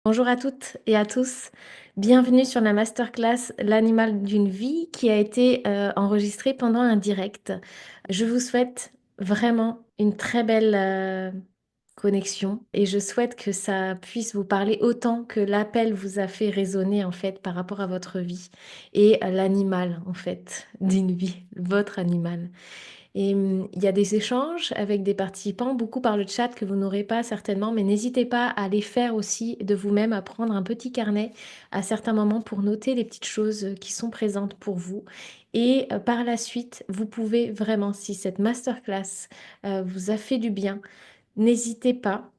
Bonjour à toutes et à tous. Bienvenue sur la masterclass L'animal d'une vie qui a été enregistrée pendant un direct. Je vous souhaite vraiment une très belle connexion et je souhaite que ça puisse vous parler autant que l'appel vous a fait résonner en fait par rapport à votre vie et à l'animal en fait d'une vie, votre animal. Et il y a des échanges avec des participants, beaucoup par le chat que vous n'aurez pas certainement, mais n'hésitez pas à les faire aussi de vous-même, à prendre un petit carnet à certains moments pour noter les petites choses qui sont présentes pour vous. Et par la suite, vous pouvez vraiment, si cette masterclass vous a fait du bien, n'hésitez pas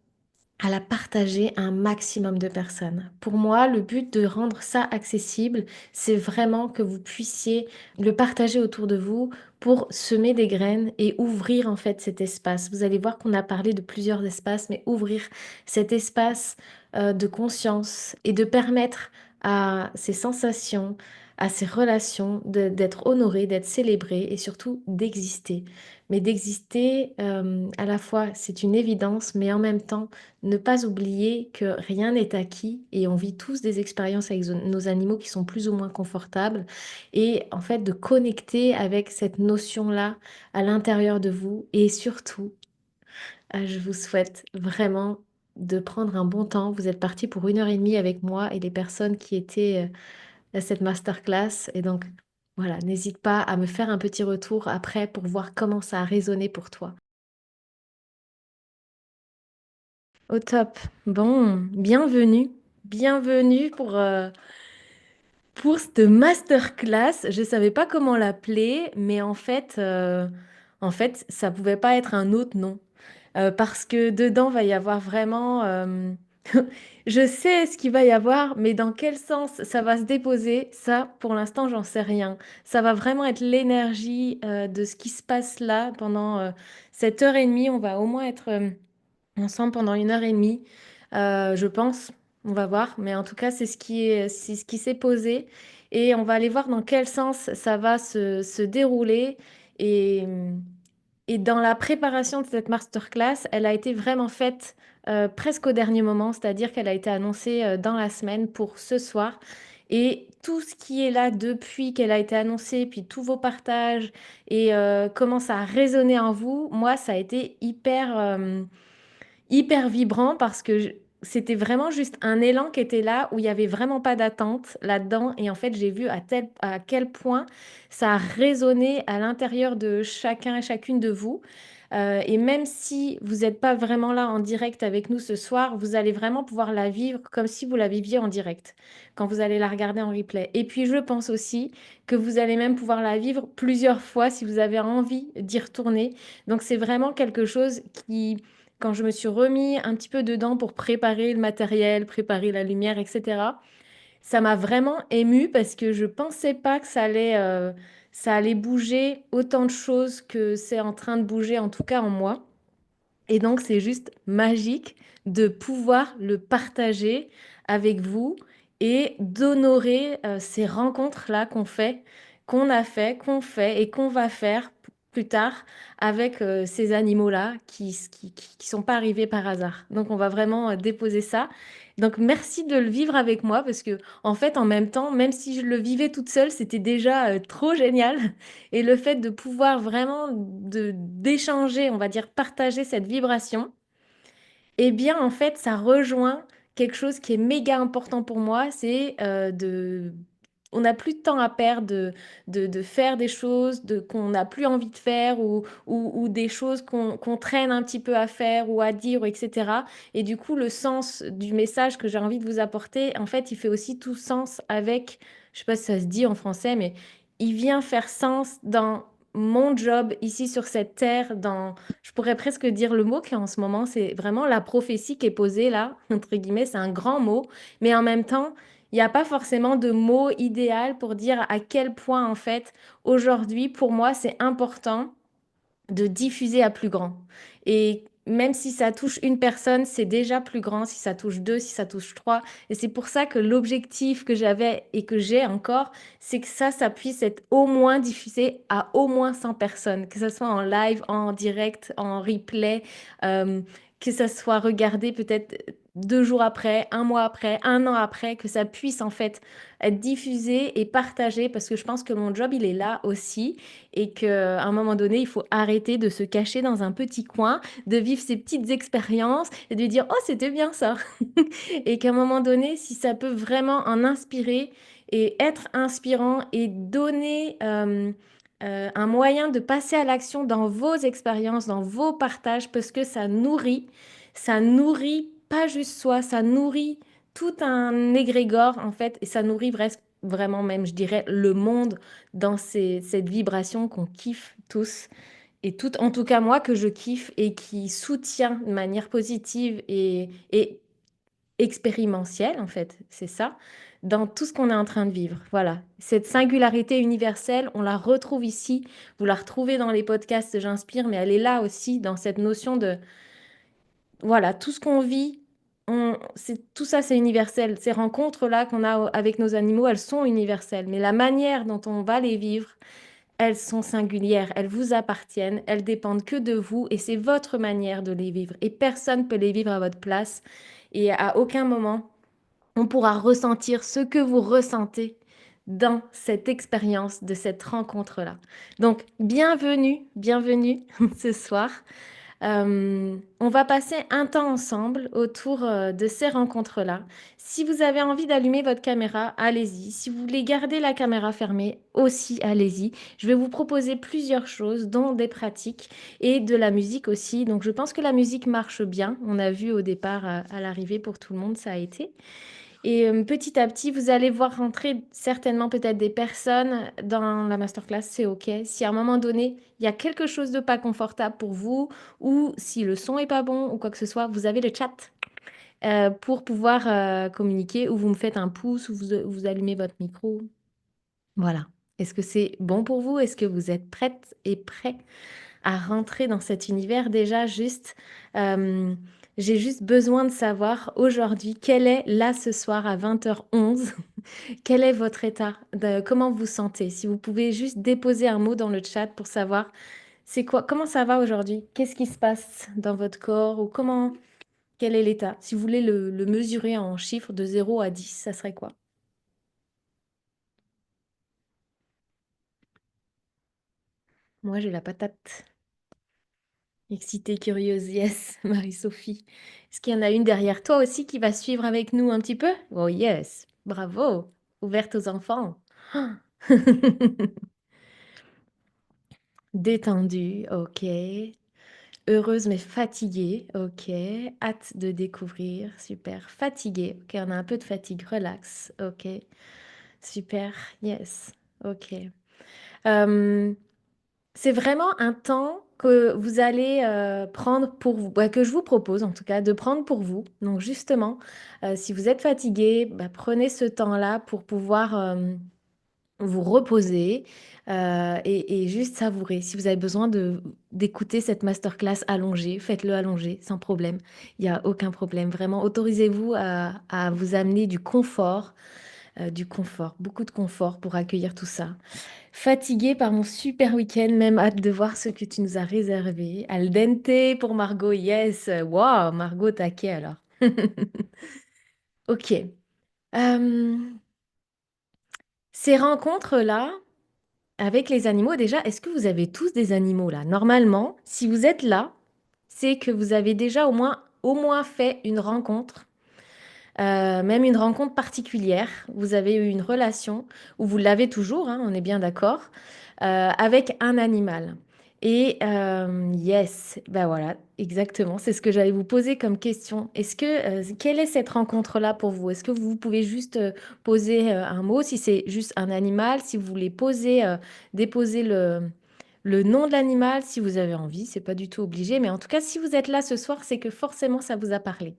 à la partager à un maximum de personnes. Pour moi, le but de rendre ça accessible, c'est vraiment que vous puissiez le partager autour de vous pour semer des graines et ouvrir en fait cet espace. Vous allez voir qu'on a parlé de plusieurs espaces, mais ouvrir cet espace de conscience et de permettre à ces sensations, à ces relations d'être honorées, d'être célébrées et surtout d'exister. Mais d'exister, à la fois, c'est une évidence, mais en même temps, ne pas oublier que rien n'est acquis et on vit tous des expériences avec nos animaux qui sont plus ou moins confortables et en fait de connecter avec cette notion-là à l'intérieur de vous et surtout, je vous souhaite vraiment de prendre un bon temps. Vous êtes partis pour 1 heure et demie avec moi et les personnes qui étaient à cette masterclass et donc voilà, n'hésite pas à me faire un petit retour après pour voir comment ça a résonné pour toi. Au top. Bon, bienvenue. Bienvenue pour cette masterclass. Je savais pas comment l'appeler, mais en fait, ça pouvait pas être un autre nom. Parce que dedans va y avoir vraiment, je sais ce qu'il va y avoir, mais dans quel sens ça va se déposer, ça, pour l'instant, j'en sais rien. Ça va vraiment être l'énergie, de ce qui se passe là pendant, cette heure et demie. On va au moins être, ensemble pendant 1 heure et demie, je pense. On va voir, mais en tout cas, c'est ce qui s'est posé et on va aller voir dans quel sens ça va se dérouler et et dans la préparation de cette masterclass, elle a été vraiment faite, presque au dernier moment, c'est-à-dire qu'elle a été annoncée, dans la semaine pour ce soir et tout ce qui est là depuis qu'elle a été annoncée, puis tous vos partages et comment ça a résonné en vous, moi, ça a été hyper vibrant parce que c'était vraiment juste un élan qui était là où il y avait vraiment pas d'attente là-dedans et en fait j'ai vu à quel point ça a résonné à l'intérieur de chacun et chacune de vous. Et même si vous n'êtes pas vraiment là en direct avec nous ce soir, vous allez vraiment pouvoir la vivre comme si vous la viviez en direct quand vous allez la regarder en replay. Et puis je pense aussi que vous allez même pouvoir la vivre plusieurs fois si vous avez envie d'y retourner. Donc c'est vraiment quelque chose qui, quand je me suis remis un petit peu dedans pour préparer le matériel, préparer la lumière, et cetera, ça m'a vraiment émue parce que je pensais pas que ça allait bouger autant de choses que c'est en train de bouger, en tout cas en moi. Et donc, c'est juste magique de pouvoir le partager avec vous et d'honorer ces rencontres-là qu'on fait et qu'on va faire plus tard avec ces animaux-là qui sont pas arrivés par hasard. Donc, on va vraiment déposer ça. Donc, merci de le vivre avec moi parce que, en fait, en même temps, même si je le vivais toute seule, c'était déjà trop génial. Et le fait de pouvoir vraiment d'échanger, on va dire partager cette vibration, eh bien en fait ça rejoint quelque chose qui est méga important pour moi, c'est de on n'a plus de temps à perdre de faire des choses qu'on n'a plus envie de faire ou des choses qu'on traîne un petit peu à faire ou à dire, etc. Et du coup, le sens du message que j'ai envie de vous apporter, en fait, il fait aussi tout sens avec, je sais pas si ça se dit en français, mais il vient faire sens dans mon job ici sur cette terre, dans, je pourrais presque dire le mot qui en ce moment, c'est vraiment la prophétie qui est posée là, entre guillemets, c'est un grand mot, mais en même temps, il n'y a pas forcément de mot idéal pour dire à quel point, en fait, aujourd'hui, pour moi, c'est important de diffuser à plus grand. Et même si ça touche une personne, c'est déjà plus grand, si ça touche deux, si ça touche trois. Et c'est pour ça que l'objectif que j'avais et que j'ai encore, c'est que ça puisse être au moins diffusé à au moins 100 personnes, que ce soit en live, en direct, en replay, euh, que ça soit regardé peut-être 2 jours après, un mois après, un an après, que ça puisse en fait être diffusé et partagé parce que je pense que mon job, il est là aussi et qu'à un moment donné, il faut arrêter de se cacher dans un petit coin, de vivre ces petites expériences et de dire: «Oh, c'était bien ça!» et qu'à un moment donné, si ça peut vraiment en inspirer et être inspirant et donner, un moyen de passer à l'action dans vos expériences, dans vos partages parce que ça nourrit pas juste soi, ça nourrit tout un égrégore en fait et ça nourrit vresque vraiment même je dirais le monde dans cette vibration qu'on kiffe tous et tout en tout cas moi que je kiffe et qui soutient de manière positive et expérimentielle en fait, c'est ça, dans tout ce qu'on est en train de vivre. Voilà, cette singularité universelle, on la retrouve ici, vous la retrouvez dans les podcasts J'inspire, mais elle est là aussi dans cette notion de voilà, tout ce qu'on vit, tout ça, c'est universel. Ces rencontres-là qu'on a avec nos animaux, elles sont universelles. Mais la manière dont on va les vivre, elles sont singulières. Elles vous appartiennent. Elles dépendent que de vous. Et c'est votre manière de les vivre. Et personne ne peut les vivre à votre place. Et à aucun moment, on pourra ressentir ce que vous ressentez dans cette expérience de cette rencontre-là. Donc, bienvenue, bienvenue ce soir. On va passer un temps ensemble autour de ces rencontres-là. Si vous avez envie d'allumer votre caméra, allez-y. Si vous voulez garder la caméra fermée, aussi, allez-y. Je vais vous proposer plusieurs choses, dont des pratiques et de la musique aussi. Donc, je pense que la musique marche bien. On a vu au départ, à l'arrivée, pour tout le monde, ça a été. Et petit à petit, vous allez voir rentrer certainement peut-être des personnes dans la masterclass, c'est OK. Si à un moment donné, il y a quelque chose de pas confortable pour vous ou si le son est pas bon ou quoi que ce soit, vous avez le chat pour pouvoir communiquer ou vous me faites un pouce ou vous allumez votre micro. Voilà. Est-ce que c'est bon pour vous? Est-ce que vous êtes prête et prêt à rentrer dans cet univers? Déjà, juste, j'ai juste besoin de savoir aujourd'hui quel est là ce soir à 20h11. Quel est votre état? Comment vous sentez? Si vous pouvez juste déposer un mot dans le chat pour savoir c'est quoi, comment ça va aujourd'hui? Qu'est-ce qui se passe dans votre corps? Ou comment, quel est l'état? Si vous voulez le mesurer en chiffres de 0 à 10, ça serait quoi? Moi, j'ai la patate. Excitée, curieuse, yes, Marie-Sophie. Est-ce qu'il y en a une derrière toi aussi qui va suivre avec nous un petit peu? Oh yes, bravo. Ouverte aux enfants. Ah. Détendue, ok. Heureuse mais fatiguée, ok. Hâte de découvrir, super. Fatiguée, ok, on a un peu de fatigue, relax, ok. Super, yes, ok. Euh, c'est vraiment un temps que vous allez prendre pour vous, bah, que je vous propose en tout cas de prendre pour vous. Donc justement, si vous êtes fatigué, bah, prenez ce temps-là pour pouvoir vous reposer et juste savourer. Si vous avez besoin d'écouter cette masterclass allongée, faites-le allongé, sans problème. Il n'y a aucun problème. Vraiment, autorisez-vous à vous amener du confort, beaucoup de confort pour accueillir tout ça. Fatiguée par mon super week-end, même hâte de voir ce que tu nous as réservé. Al dente pour Margot, yes. Waouh, Margot, taquet alors. Ok. Ces rencontres-là, avec les animaux, déjà, est-ce que vous avez tous des animaux là? Normalement, si vous êtes là, c'est que vous avez déjà au moins fait une rencontre, même une rencontre particulière. Vous avez eu une relation, ou vous l'avez toujours, hein, on est bien d'accord, avec un animal. Et yes, bah voilà, exactement, c'est ce que j'allais vous poser comme question. Quelle est cette rencontre-là pour vous? Est-ce que vous pouvez juste poser un mot, si c'est juste un animal, si vous voulez déposer le nom de l'animal, si vous avez envie, c'est pas du tout obligé, mais en tout cas, si vous êtes là ce soir, c'est que forcément ça vous a parlé.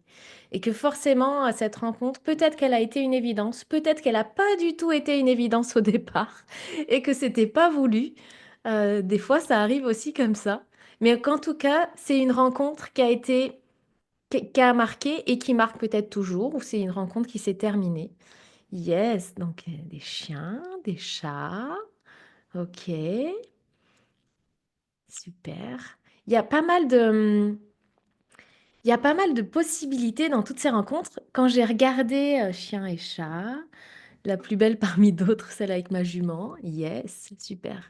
Et que forcément, à cette rencontre, peut-être qu'elle a été une évidence, peut-être qu'elle n'a pas du tout été une évidence au départ, et que c'était pas voulu. Des fois, ça arrive aussi comme ça. Mais qu'en tout cas, c'est une rencontre qui a marqué et qui marque peut-être toujours, ou c'est une rencontre qui s'est terminée. Yes, donc des chiens, des chats. Ok, super. Il y a pas mal de, Il y a pas mal de possibilités dans toutes ces rencontres. Quand j'ai regardé, chien et chat, la plus belle parmi d'autres, celle avec ma jument, yes, super.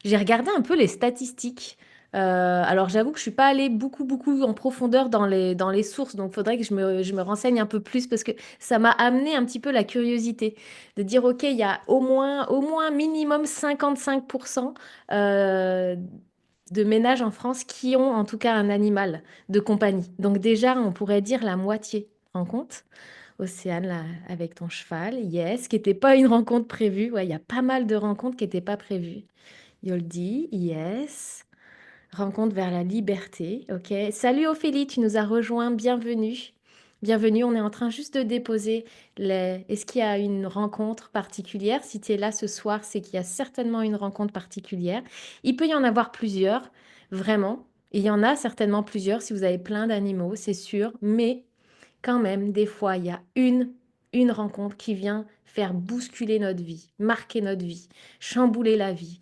J'ai regardé un peu les statistiques. Alors j'avoue que je suis pas allée beaucoup, beaucoup en profondeur dans les sources, donc il faudrait que je me renseigne un peu plus parce que ça m'a amené un petit peu la curiosité de dire: «OK, il y a au moins minimum 55 de ménages en France qui ont en tout cas un animal de compagnie». Donc déjà, on pourrait dire la moitié. Rends compte? Océane, là, avec ton cheval, yes, qui était pas une rencontre prévue. Ouais, il y a pas mal de rencontres qui étaient pas prévues. Yoldi, yes. Rencontre vers la liberté, OK. Salut Ophélie, tu nous as rejoint, bienvenue. Bienvenue, on est en train juste de déposer les... Est-ce qu'il y a une rencontre particulière? Si tu es là ce soir, c'est qu'il y a certainement une rencontre particulière. Il peut y en avoir plusieurs, vraiment. Il y en a certainement plusieurs si vous avez plein d'animaux, c'est sûr. Mais quand même, des fois, il y a une rencontre qui vient faire bousculer notre vie, marquer notre vie, chambouler la vie,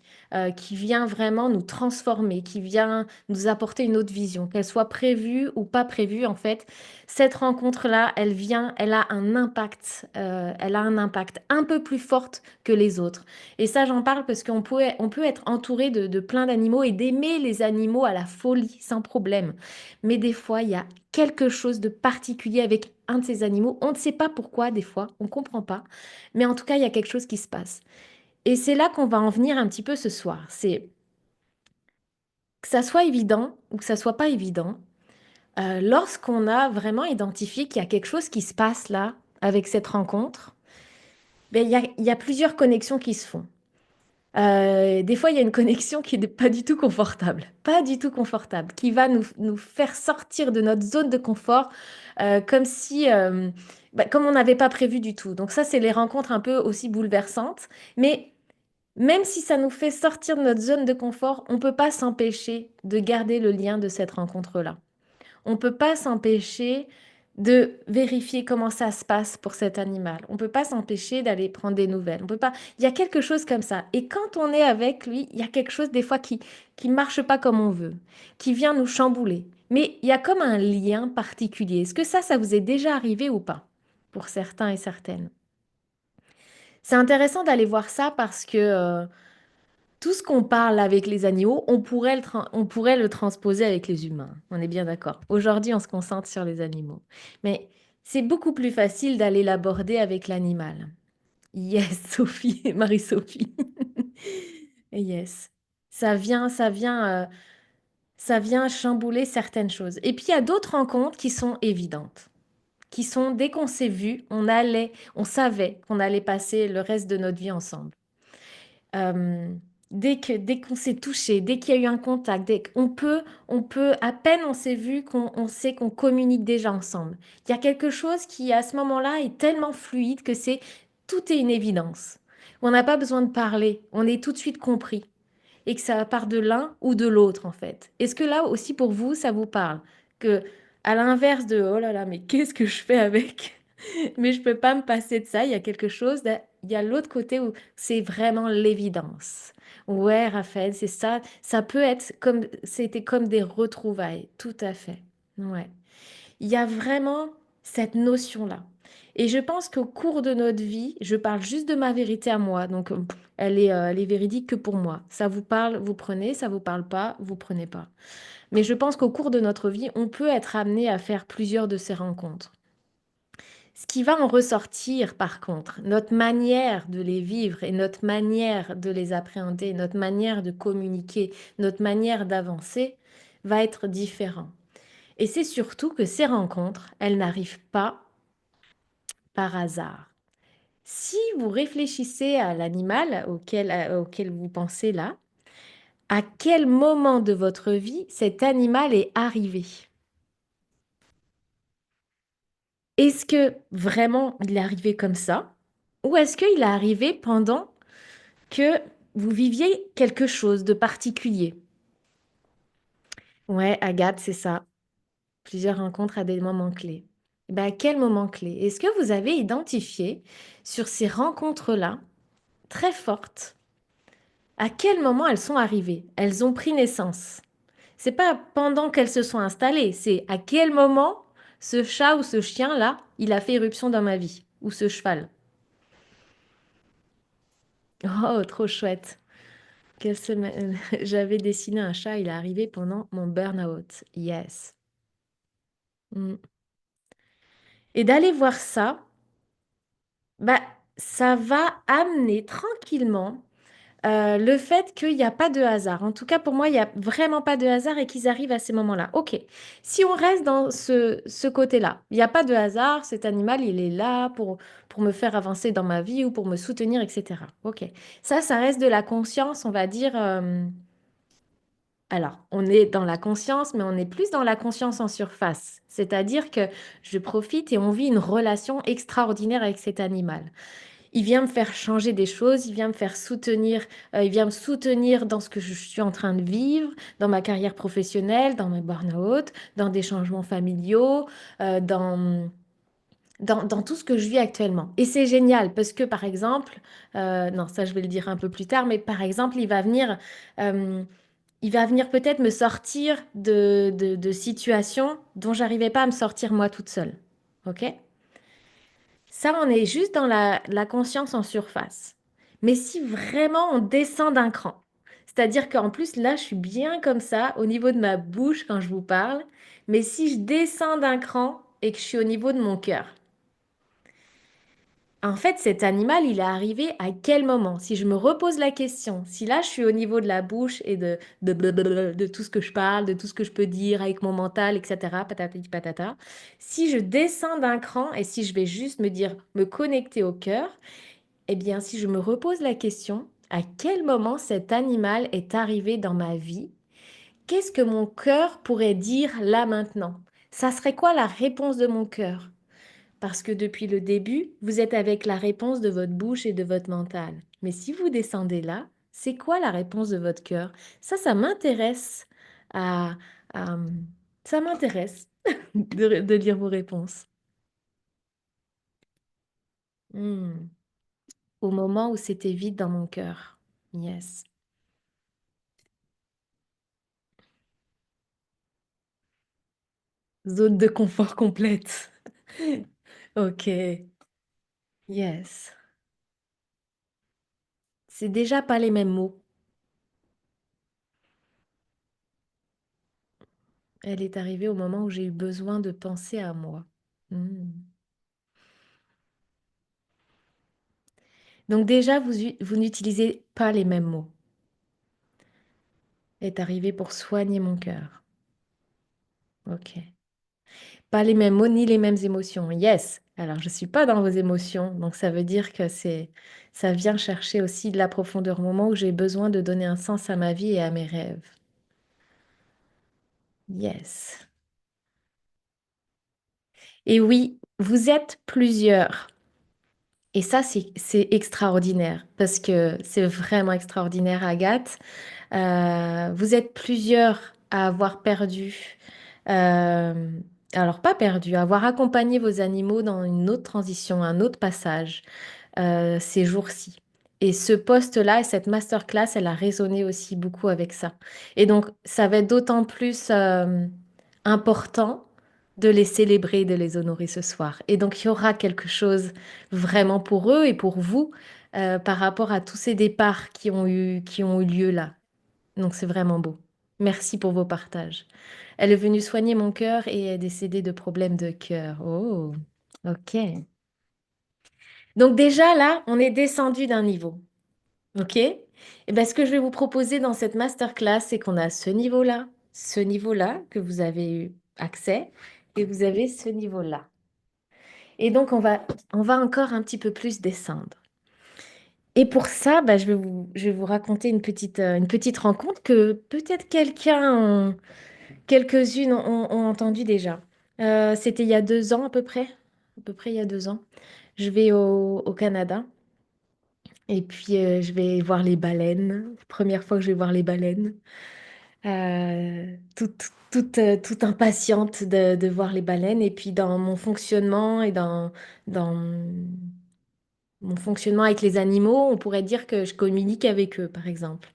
qui vient vraiment nous transformer, qui vient nous apporter une autre vision, qu'elle soit prévue ou pas prévue, en fait. Cette rencontre-là, elle vient, elle a un impact un peu plus fort que les autres. Et ça, j'en parle parce on peut être entouré de plein d'animaux et d'aimer les animaux à la folie, sans problème. Mais des fois, il y a quelque chose de particulier avec un de ces animaux. On ne sait pas pourquoi, des fois, on ne comprend pas. Mais en tout cas, il y a quelque chose qui se passe. Et c'est là qu'on va en venir un petit peu ce soir. C'est que ça soit évident ou que ça soit pas évident, lorsqu'on a vraiment identifié qu'il y a quelque chose qui se passe là, avec cette rencontre, ben, il y a plusieurs connexions qui se font. Des fois, il y a une connexion qui n'est pas du tout confortable, pas du tout confortable, qui va nous faire sortir de notre zone de confort, comme si, comme on n'avait pas prévu du tout. Donc ça, c'est les rencontres un peu aussi bouleversantes. Mais même si ça nous fait sortir de notre zone de confort, on ne peut pas s'empêcher de garder le lien de cette rencontre-là. On ne peut pas s'empêcher de vérifier comment ça se passe pour cet animal. On ne peut pas s'empêcher d'aller prendre des nouvelles. On peut pas. Il y a quelque chose comme ça. Et quand on est avec lui, il y a quelque chose des fois qui marche pas comme on veut, qui vient nous chambouler. Mais il y a comme un lien particulier. Est-ce que ça vous est déjà arrivé ou pas? Pour certains et certaines. C'est intéressant d'aller voir ça parce que tout ce qu'on parle avec les animaux, on pourrait le transposer avec les humains. On est bien d'accord. Aujourd'hui, on se concentre sur les animaux. Mais c'est beaucoup plus facile d'aller l'aborder avec l'animal. Yes, Sophie, Marie-Sophie. Yes. Ça vient chambouler certaines choses. Et puis, il y a d'autres rencontres qui sont évidentes, qui sont, dès qu'on s'est vu, on savait qu'on allait passer le reste de notre vie ensemble. Euh, dès qu'on s'est touché, dès qu'il y a eu un contact, on peut, à peine on s'est vu, on sait qu'on communique déjà ensemble. Il y a quelque chose qui, à ce moment-là, est tellement fluide que tout est une évidence. On n'a pas besoin de parler, on est tout de suite compris. Et que ça part de l'un ou de l'autre, en fait. Est-ce que là aussi, pour vous, ça vous parle? Que, à l'inverse de, oh là là, mais qu'est-ce que je fais avec? Mais je peux pas me passer de ça. Il y a quelque chose, il y a l'autre côté où c'est vraiment l'évidence. Ouais, Raphaël, c'est ça. Ça peut être comme, c'était comme des retrouvailles. Tout à fait. Ouais. Il y a vraiment cette notion-là. Et je pense qu'au cours de notre vie, je parle juste de ma vérité à moi. Donc, elle est véridique que pour moi. Ça vous parle, vous prenez. Ça vous parle pas, vous prenez pas. Mais je pense qu'au cours de notre vie, on peut être amené à faire plusieurs de ces rencontres. Ce qui va en ressortir, par contre, notre manière de les vivre et notre manière de les appréhender, notre manière de communiquer, notre manière d'avancer, va être différent. Et c'est surtout que ces rencontres, elles n'arrivent pas par hasard. Si vous réfléchissez à l'animal auquel vous pensez là, à quel moment de votre vie cet animal est arrivé? Est-ce que vraiment il est arrivé comme ça? Ou est-ce qu'il est arrivé pendant que vous viviez quelque chose de particulier? Ouais, Agathe, c'est ça. Plusieurs rencontres à des moments clés. Eh ben, à quel moment clé? Est-ce que vous avez identifié sur ces rencontres-là, très fortes, à quel moment elles sont arrivées? Elles ont pris naissance. C'est pas pendant qu'elles se sont installées, c'est à quel moment ce chat ou ce chien-là, il a fait irruption dans ma vie, ou ce cheval. Oh, trop chouette. Quelle semaine... J'avais dessiné un chat, il est arrivé pendant mon burn-out. Yes. Mm. Et d'aller voir ça, bah, ça va amener tranquillement le fait qu'il n'y a pas de hasard. En tout cas, pour moi, il n'y a vraiment pas de hasard et qu'ils arrivent à ces moments-là. Ok, si on reste dans ce côté-là, il n'y a pas de hasard, cet animal, il est là pour me faire avancer dans ma vie ou pour me soutenir, etc. Ok, ça reste de la conscience, on va dire. Alors, on est dans la conscience, mais on est plus dans la conscience en surface. C'est-à-dire que je profite et on vit une relation extraordinaire avec cet animal. Il vient me faire changer des choses, il vient me faire soutenir, il vient me soutenir dans ce que je suis en train de vivre, dans ma carrière professionnelle, dans mes burn-out, dans des changements familiaux, dans tout ce que je vis actuellement. Et c'est génial parce que, par exemple, non, ça je vais le dire un peu plus tard, mais par exemple, euh, il va venir peut-être me sortir de situations dont j'arrivais pas à me sortir moi toute seule. OK? Ça, on est juste dans la conscience en surface. Mais si vraiment on descend d'un cran, c'est-à-dire qu'en plus, là, je suis bien comme ça, au niveau de ma bouche quand je vous parle, mais si je descends d'un cran et que je suis au niveau de mon cœur, en fait, cet animal, il est arrivé à quel moment? Si je me repose la question, si là, je suis au niveau de la bouche et de tout ce que je parle, de tout ce que je peux dire avec mon mental, etc., patati patata, si je descends d'un cran et si je vais juste me dire, me connecter au cœur, eh bien, si je me repose la question, à quel moment cet animal est arrivé dans ma vie? Qu'est-ce que mon cœur pourrait dire là maintenant? Ça serait quoi la réponse de mon cœur? Parce que depuis le début, vous êtes avec la réponse de votre bouche et de votre mental. Mais si vous descendez là, c'est quoi la réponse de votre cœur? Ça m'intéresse à, à- ça m'intéresse de lire vos réponses. Hmm. Au moment où c'était vide dans mon cœur. Yes. Zone de confort complète. Ok. Yes. C'est déjà pas les mêmes mots. Elle est arrivée au moment où j'ai eu besoin de penser à moi. Hmm. Donc déjà, vous n'utilisez pas les mêmes mots. Est arrivé pour soigner mon cœur. Ok. Pas les mêmes mots ni les mêmes émotions. Yes. Alors, je suis pas dans vos émotions, donc ça veut dire que ça vient chercher aussi de la profondeur au moment où j'ai besoin de donner un sens à ma vie et à mes rêves. Yes. Et oui, vous êtes plusieurs. Et ça, c'est extraordinaire parce que c'est vraiment extraordinaire, Agathe. Vous êtes plusieurs à avoir perdu, euh, alors pas perdu, à avoir accompagné vos animaux dans une autre transition, un autre passage ces jours-ci. Et ce poste-là et cette masterclass, elle a résonné aussi beaucoup avec ça. Et donc, ça va être d'autant plus important de les célébrer, de les honorer ce soir. Et donc, il y aura quelque chose vraiment pour eux et pour vous par rapport à tous ces départs qui ont eu lieu là. Donc c'est vraiment beau. Merci pour vos partages. Elle est venue soigner mon cœur et est décédée de problèmes de cœur. Oh, ok. Donc déjà là, on est descendu d'un niveau. Ok? Et bien ce que je vais vous proposer dans cette masterclass, c'est qu'on a ce niveau-là que vous avez eu accès, et vous avez ce niveau-là. Et donc on va encore un petit peu plus descendre. Et pour ça, bah, je vais vous raconter une petite rencontre que peut-être quelques-unes ont entendu déjà. C'était il y a 2 ans à peu près il y a 2 ans. Je vais au Canada et puis je vais voir les baleines. Première fois que je vais voir les baleines. Toute impatiente de voir les baleines. Et puis dans mon fonctionnement et dans mon fonctionnement avec les animaux, on pourrait dire que je communique avec eux, par exemple.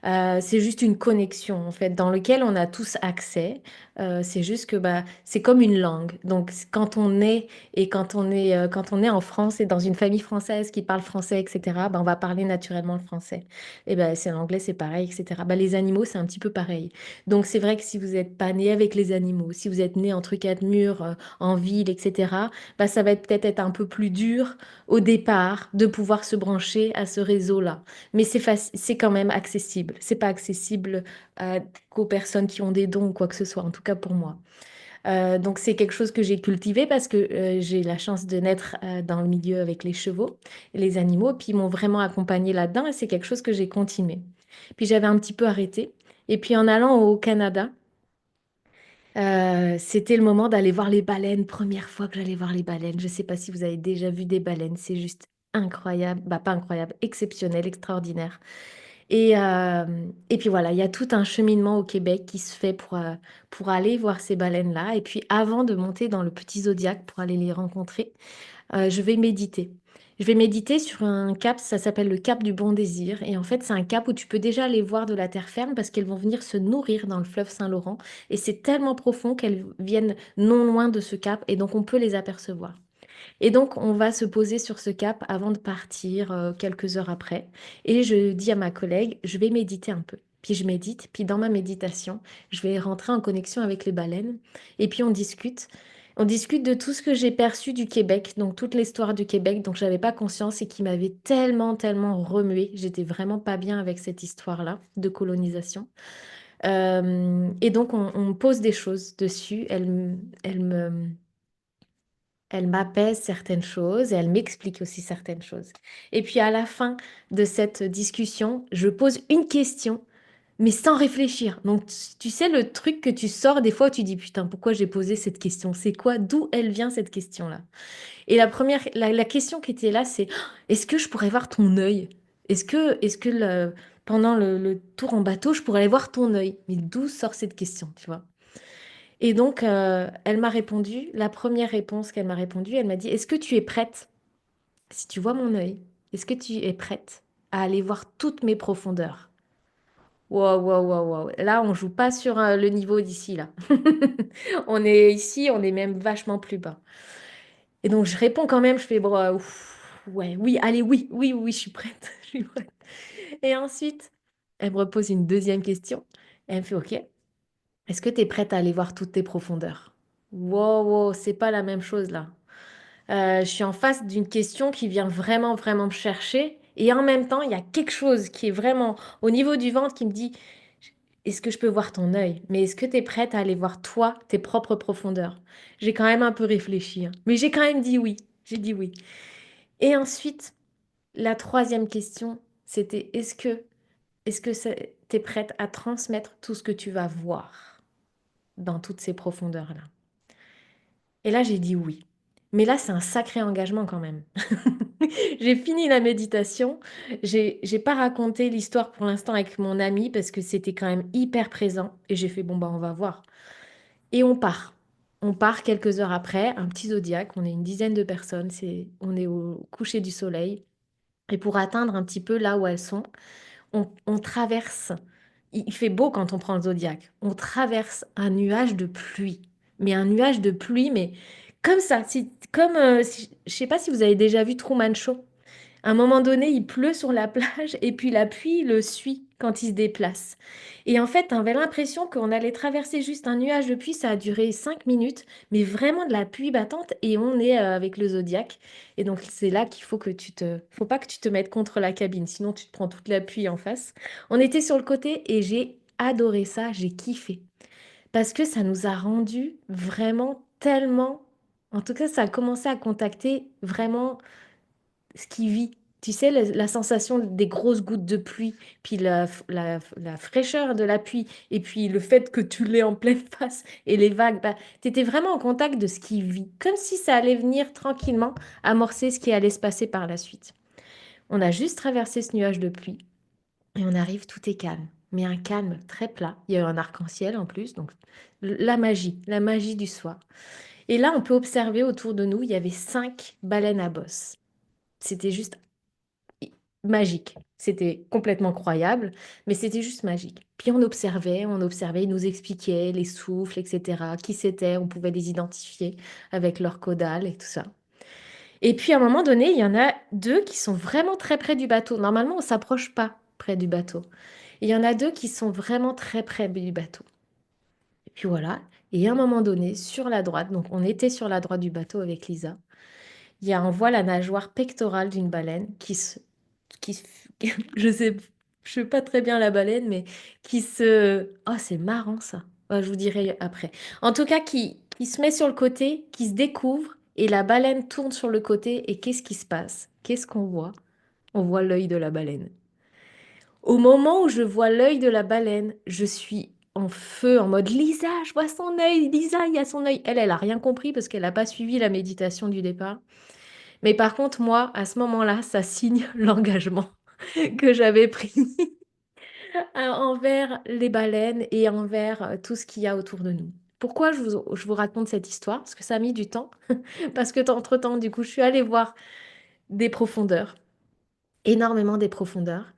C'est juste une connexion, en fait, dans lequel on a tous accès. C'est juste que bah, c'est comme une langue. Donc, quand on est quand on est en France et dans une famille française qui parle français, etc., bah, on va parler naturellement le français. Et ben, c'est l'anglais, c'est pareil, etc. Bah, les animaux, c'est un petit peu pareil. Donc, c'est vrai que si vous n'êtes pas né avec les animaux, si vous êtes né entre quatre murs, en ville, etc., bah, ça va peut-être être un peu plus dur au départ de pouvoir se brancher à ce réseau-là. Mais c'est quand même accessible. C'est pas accessible qu'aux personnes qui ont des dons ou quoi que ce soit, en tout cas pour moi. Donc c'est quelque chose que j'ai cultivé parce que j'ai la chance de naître dans le milieu avec les chevaux, et les animaux, puis ils m'ont vraiment accompagnée là-dedans et c'est quelque chose que j'ai continué. Puis j'avais un petit peu arrêté. Et puis en allant au Canada, c'était le moment d'aller voir les baleines. Première fois que j'allais voir les baleines. Je ne sais pas si vous avez déjà vu des baleines. C'est juste incroyable. Bah, pas incroyable, exceptionnel, extraordinaire. Et puis voilà, il y a tout un cheminement au Québec qui se fait pour aller voir ces baleines-là. Et puis avant de monter dans le petit zodiaque pour aller les rencontrer, je vais méditer. Je vais méditer sur un cap, ça s'appelle le cap du bon désir. Et en fait, c'est un cap où tu peux déjà les voir de la terre ferme parce qu'elles vont venir se nourrir dans le fleuve Saint-Laurent. Et c'est tellement profond qu'elles viennent non loin de ce cap et donc on peut les apercevoir. Et donc, on va se poser sur ce cap avant de partir quelques heures après. Et je dis à ma collègue, je vais méditer un peu. Puis je médite, puis dans ma méditation, je vais rentrer en connexion avec les baleines. Et puis on discute. On discute de tout ce que j'ai perçu du Québec, donc toute l'histoire du Québec dont j'avais pas conscience et qui m'avait tellement, tellement remué. J'étais vraiment pas bien avec cette histoire-là de colonisation. Et donc on pose des choses dessus. Elle m'apaise certaines choses et elle m'explique aussi certaines choses. Et puis à la fin de cette discussion, je pose une question, mais sans réfléchir. Donc tu sais le truc que tu sors des fois, où tu dis putain, pourquoi j'ai posé cette question? C'est quoi? D'où elle vient cette question-là? Et la question qui était là, c'est est-ce que je pourrais voir ton œil? Est-ce que pendant le tour en bateau, je pourrais aller voir ton œil? Mais d'où sort cette question, tu vois? Et donc, elle m'a répondu, la première réponse qu'elle m'a répondu, elle m'a dit, est-ce que tu es prête, si tu vois mon œil, est-ce que tu es prête à aller voir toutes mes profondeurs? Waouh, waouh, waouh, waouh. Là, on joue pas sur le niveau d'ici, là. On est ici, on est même vachement plus bas. Et donc, je réponds quand même, je fais, bon, ouais, oui, allez, oui, oui, oui, je suis prête, je suis prête. Et ensuite, elle me repose une deuxième question. Elle me fait, OK, est-ce que tu es prête à aller voir toutes tes profondeurs? Wow, wow, c'est pas la même chose là. Je suis en face d'une question qui vient vraiment, vraiment me chercher. Et en même temps, il y a quelque chose qui est vraiment au niveau du ventre qui me dit, est-ce que je peux voir ton œil? Mais est-ce que tu es prête à aller voir toi, tes propres profondeurs? J'ai quand même un peu réfléchi, hein. Mais j'ai quand même dit oui. J'ai dit oui. Et ensuite, la troisième question, c'était est-ce que tu es prête à transmettre tout ce que tu vas voir dans toutes ces profondeurs-là? Et là, j'ai dit oui. Mais là, c'est un sacré engagement quand même. J'ai fini la méditation. J'ai pas raconté l'histoire pour l'instant avec mon ami parce que c'était quand même hyper présent. Et j'ai fait, bon, bah, on va voir. Et on part. On part quelques heures après, un petit zodiaque. On est une dizaine de personnes. On est au coucher du soleil. Et pour atteindre un petit peu là où elles sont, on traverse. Il fait beau quand on prend le zodiaque. On traverse un nuage de pluie. Mais un nuage de pluie, mais comme ça. Je sais pas si vous avez déjà vu Truman Show. À un moment donné, il pleut sur la plage et puis la pluie le suit quand il se déplace. Et en fait, on avait l'impression qu'on allait traverser juste un nuage de pluie. Ça a duré 5 minutes, mais vraiment de la pluie battante et on est avec le zodiaque. Et donc, c'est là qu'il faut pas que tu te mettes contre la cabine, sinon tu te prends toute la pluie en face. On était sur le côté et j'ai adoré ça, j'ai kiffé. Parce que ça nous a rendu vraiment tellement. En tout cas, ça a commencé à contacter vraiment ce qui vit. Tu sais, la sensation des grosses gouttes de pluie, puis la fraîcheur de la pluie, et puis le fait que tu l'aies en pleine face et les vagues, bah, tu étais vraiment en contact de ce qui vit, comme si ça allait venir tranquillement amorcer ce qui allait se passer par la suite. On a juste traversé ce nuage de pluie et on arrive, tout est calme, mais un calme très plat. Il y a eu un arc-en-ciel en plus, donc la magie du soir. Et là, on peut observer autour de nous, il y avait 5 baleines à bosse. C'était juste i magique. C'était complètement croyable, mais c'était juste magique. Puis on observait, ils nous expliquaient les souffles et cetera, qui c'était, on pouvait les identifier avec leur caudale et tout ça. Et puis à un moment donné, il y en a 2 qui sont vraiment très près du bateau. Normalement, on s'approche pas près du bateau. Il y en a 2 qui sont vraiment très près du bateau. Et puis voilà, et à un moment donné, sur la droite, donc on était sur la droite du bateau avec Lisa, on voit la nageoire pectorale d'une baleine qui se je sais pas très bien la baleine, mais oh, c'est marrant ça. Ouais, je vous dirai après. En tout cas, qui se met sur le côté, qui se découvre, et la baleine tourne sur le côté, et qu'est-ce qui se passe? Qu'est-ce qu'on voit? On voit l'œil de la baleine. Au moment où je vois l'œil de la baleine, je suis en feu, en mode Lisa, je vois son œil, Lisa, il y a son œil. Elle a rien compris parce qu'elle n'a pas suivi la méditation du départ. Mais par contre, moi, à ce moment-là, ça signe l'engagement que j'avais pris envers les baleines et envers tout ce qu'il y a autour de nous. Pourquoi je vous raconte cette histoire? Parce que ça a mis du temps. Parce que entre-temps, du coup, je suis allée voir des profondeurs, énormément des profondeurs.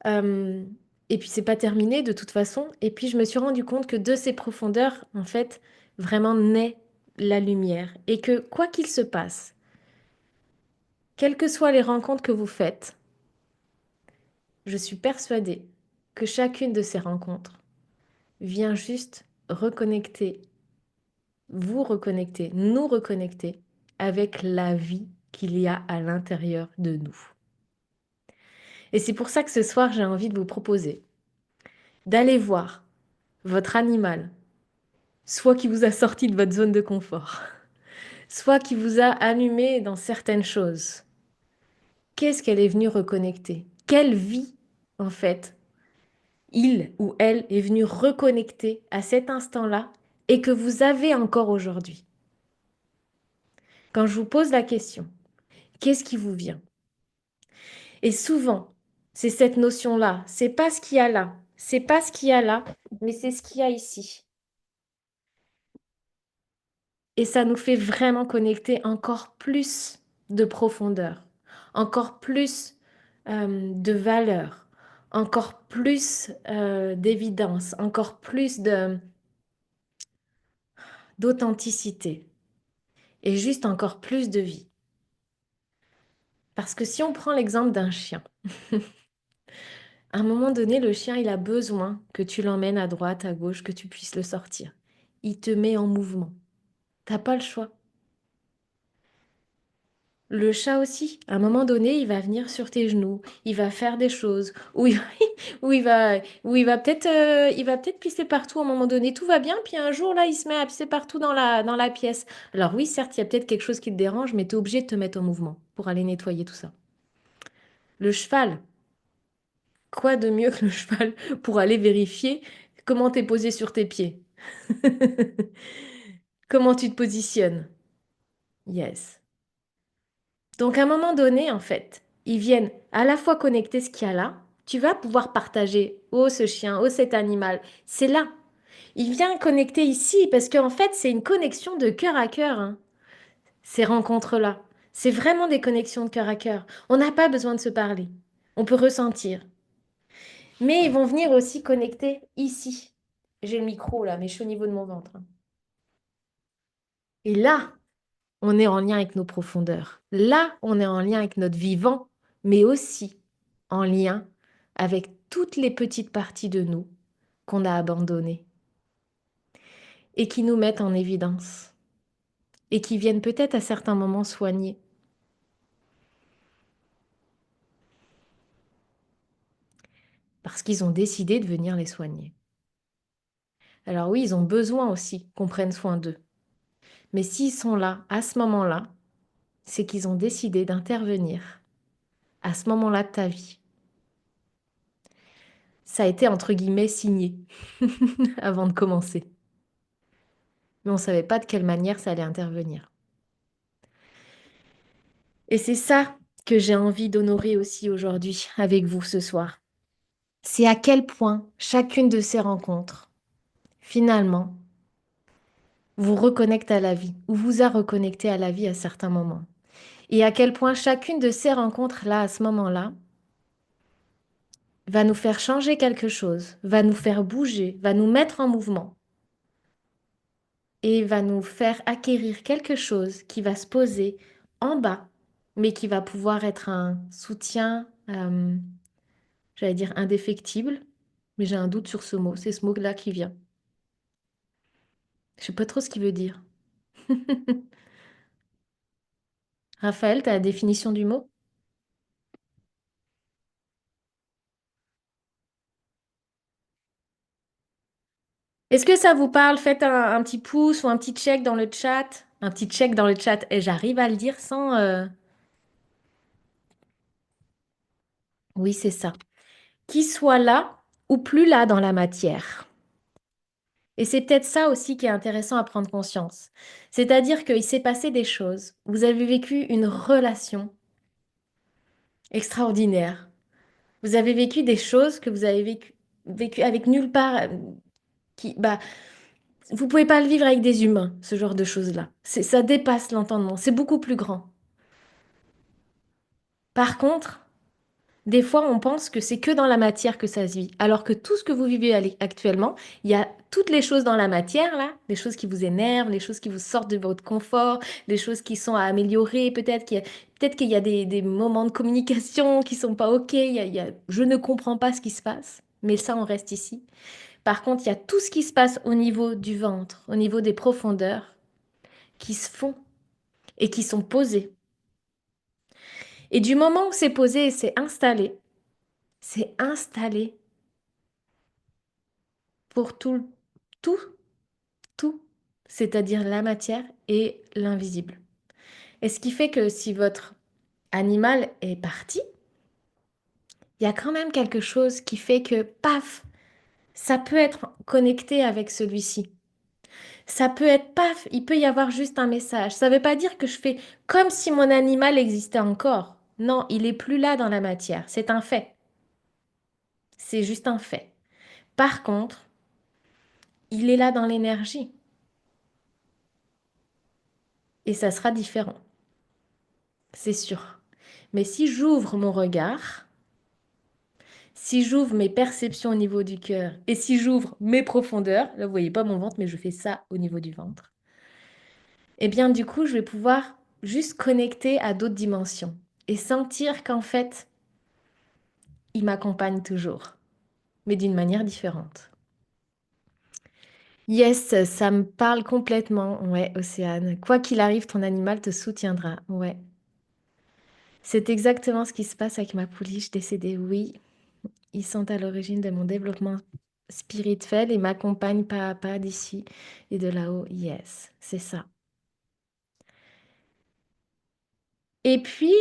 Hem et puis c'est pas terminé de toute façon et puis je me suis rendu compte que de ces profondeurs, en fait, vraiment naît la lumière et que quoi qu'il se passe, quelles que soient les rencontres que vous faites, je suis persuadée que chacune de ces rencontres vient juste reconnecter, vous reconnecter, nous reconnecter avec la vie qu'il y a à l'intérieur de nous. Et c'est pour ça que ce soir, j'ai envie de vous proposer d'aller voir votre animal, soit qui vous a sorti de votre zone de confort, soit qui vous a allumé dans certaines choses. Qu'est-ce qu'elle est venue reconnecter? Quelle vie, en fait, il ou elle est venu reconnecter à cet instant-là et que vous avez encore aujourd'hui? Quand je vous pose la question, qu'est-ce qui vous vient? Et souvent, c'est cette notion-là. C'est pas ce qu'il y a là. C'est pas ce qu'il y a là, mais c'est ce qu'il y a ici. Et ça nous fait vraiment connecter encore plus de profondeur, encore plus de valeur, encore plus d'évidence, encore plus d'authenticité et juste encore plus de vie. Parce que si on prend l'exemple d'un chien, à un moment donné, le chien, il a besoin que tu l'emmènes à droite, à gauche, que tu puisses le sortir. Il te met en mouvement. T'as pas le choix. Le chat aussi, à un moment donné, il va venir sur tes genoux, il va faire des choses, ou il va peut-être pisser partout à un moment donné, tout va bien, puis un jour là, il se met à pisser partout dans la pièce. Alors oui, certes, il y a peut-être quelque chose qui te dérange, mais tu es obligé de te mettre en mouvement pour aller nettoyer tout ça. Le cheval, quoi de mieux que le cheval pour aller vérifier comment tu es posé sur tes pieds? Comment tu te positionnes? Yes. Donc à un moment donné, en fait, ils viennent à la fois connecter ce qu'il y a là, tu vas pouvoir partager, oh ce chien, oh cet animal, c'est là. Il vient connecter ici parce qu'en fait, c'est une connexion de cœur à cœur, hein, ces rencontres-là. C'est vraiment des connexions de cœur à cœur. On n'a pas besoin de se parler. On peut ressentir. Mais ils vont venir aussi connecter ici. J'ai le micro là, mais je suis au niveau de mon ventre, hein. Et là, on est en lien avec nos profondeurs. Là, on est en lien avec notre vivant, mais aussi en lien avec toutes les petites parties de nous qu'on a abandonnées et qui nous mettent en évidence et qui viennent peut-être à certains moments soigner. Parce qu'ils ont décidé de venir les soigner. Alors oui, ils ont besoin aussi qu'on prenne soin d'eux. Mais s'ils sont là, à ce moment-là, c'est qu'ils ont décidé d'intervenir à ce moment-là de ta vie. Ça a été entre guillemets signé avant de commencer. Mais on ne savait pas de quelle manière ça allait intervenir. Et c'est ça que j'ai envie d'honorer aussi aujourd'hui avec vous ce soir. C'est à quel point chacune de ces rencontres, finalement, vous reconnecte à la vie ou vous a reconnecté à la vie à certains moments. Et à quel point chacune de ces rencontres-là, à ce moment-là, va nous faire changer quelque chose, va nous faire bouger, va nous mettre en mouvement et va nous faire acquérir quelque chose qui va se poser en bas, mais qui va pouvoir être un soutien, j'allais dire indéfectible, mais j'ai un doute sur ce mot, c'est ce mot-là qui vient. Je sais pas trop ce qu'il veut dire. Raphaël, tu as la définition du mot? Est-ce que ça vous parle? Faites un petit pouce ou un petit check dans le chat. Un petit check dans le chat. Et j'arrive à le dire sans... Oui, c'est ça. Qui soit là ou plus là dans la matière. Et c'est peut-être ça aussi qui est intéressant à prendre conscience. C'est-à-dire qu'il s'est passé des choses. Vous avez vécu une relation extraordinaire. Vous avez vécu des choses que vous avez vécu avec nulle part. Qui, bah, vous pouvez pas le vivre avec des humains, ce genre de choses-là. Ça dépasse l'entendement. C'est beaucoup plus grand. Par contre, des fois, on pense que c'est que dans la matière que ça se vit, alors que tout ce que vous vivez actuellement, il y a toutes les choses dans la matière, là, les choses qui vous énervent, les choses qui vous sortent de votre confort, les choses qui sont à améliorer, peut-être qu'il y a des moments de communication qui sont pas OK, je ne comprends pas ce qui se passe, mais ça, on reste ici. Par contre, il y a tout ce qui se passe au niveau du ventre, au niveau des profondeurs, qui se font et qui sont posées. Et du moment où c'est posé et c'est installé pour tout, tout, c'est-à-dire la matière et l'invisible. Et ce qui fait que si votre animal est parti, il y a quand même quelque chose qui fait que, paf, ça peut être connecté avec celui-ci. Ça peut être, paf, il peut y avoir juste un message. Ça ne veut pas dire que je fais comme si mon animal existait encore. Non, il est plus là dans la matière. C'est un fait. C'est juste un fait. Par contre, il est là dans l'énergie. Et ça sera différent. C'est sûr. Mais si j'ouvre mon regard, si j'ouvre mes perceptions au niveau du cœur et si j'ouvre mes profondeurs, là vous voyez pas mon ventre, mais je fais ça au niveau du ventre, eh bien du coup je vais pouvoir juste connecter à d'autres dimensions et sentir qu'en fait, il m'accompagne toujours, mais d'une manière différente. Yes, ça me parle complètement, ouais, Océane. Quoi qu'il arrive, ton animal te soutiendra, ouais. C'est exactement ce qui se passe avec ma pouliche décédée, oui. Ils sont à l'origine de mon développement spirituel et m'accompagnent pas à pas d'ici et de là-haut. Yes, c'est ça. Et puis,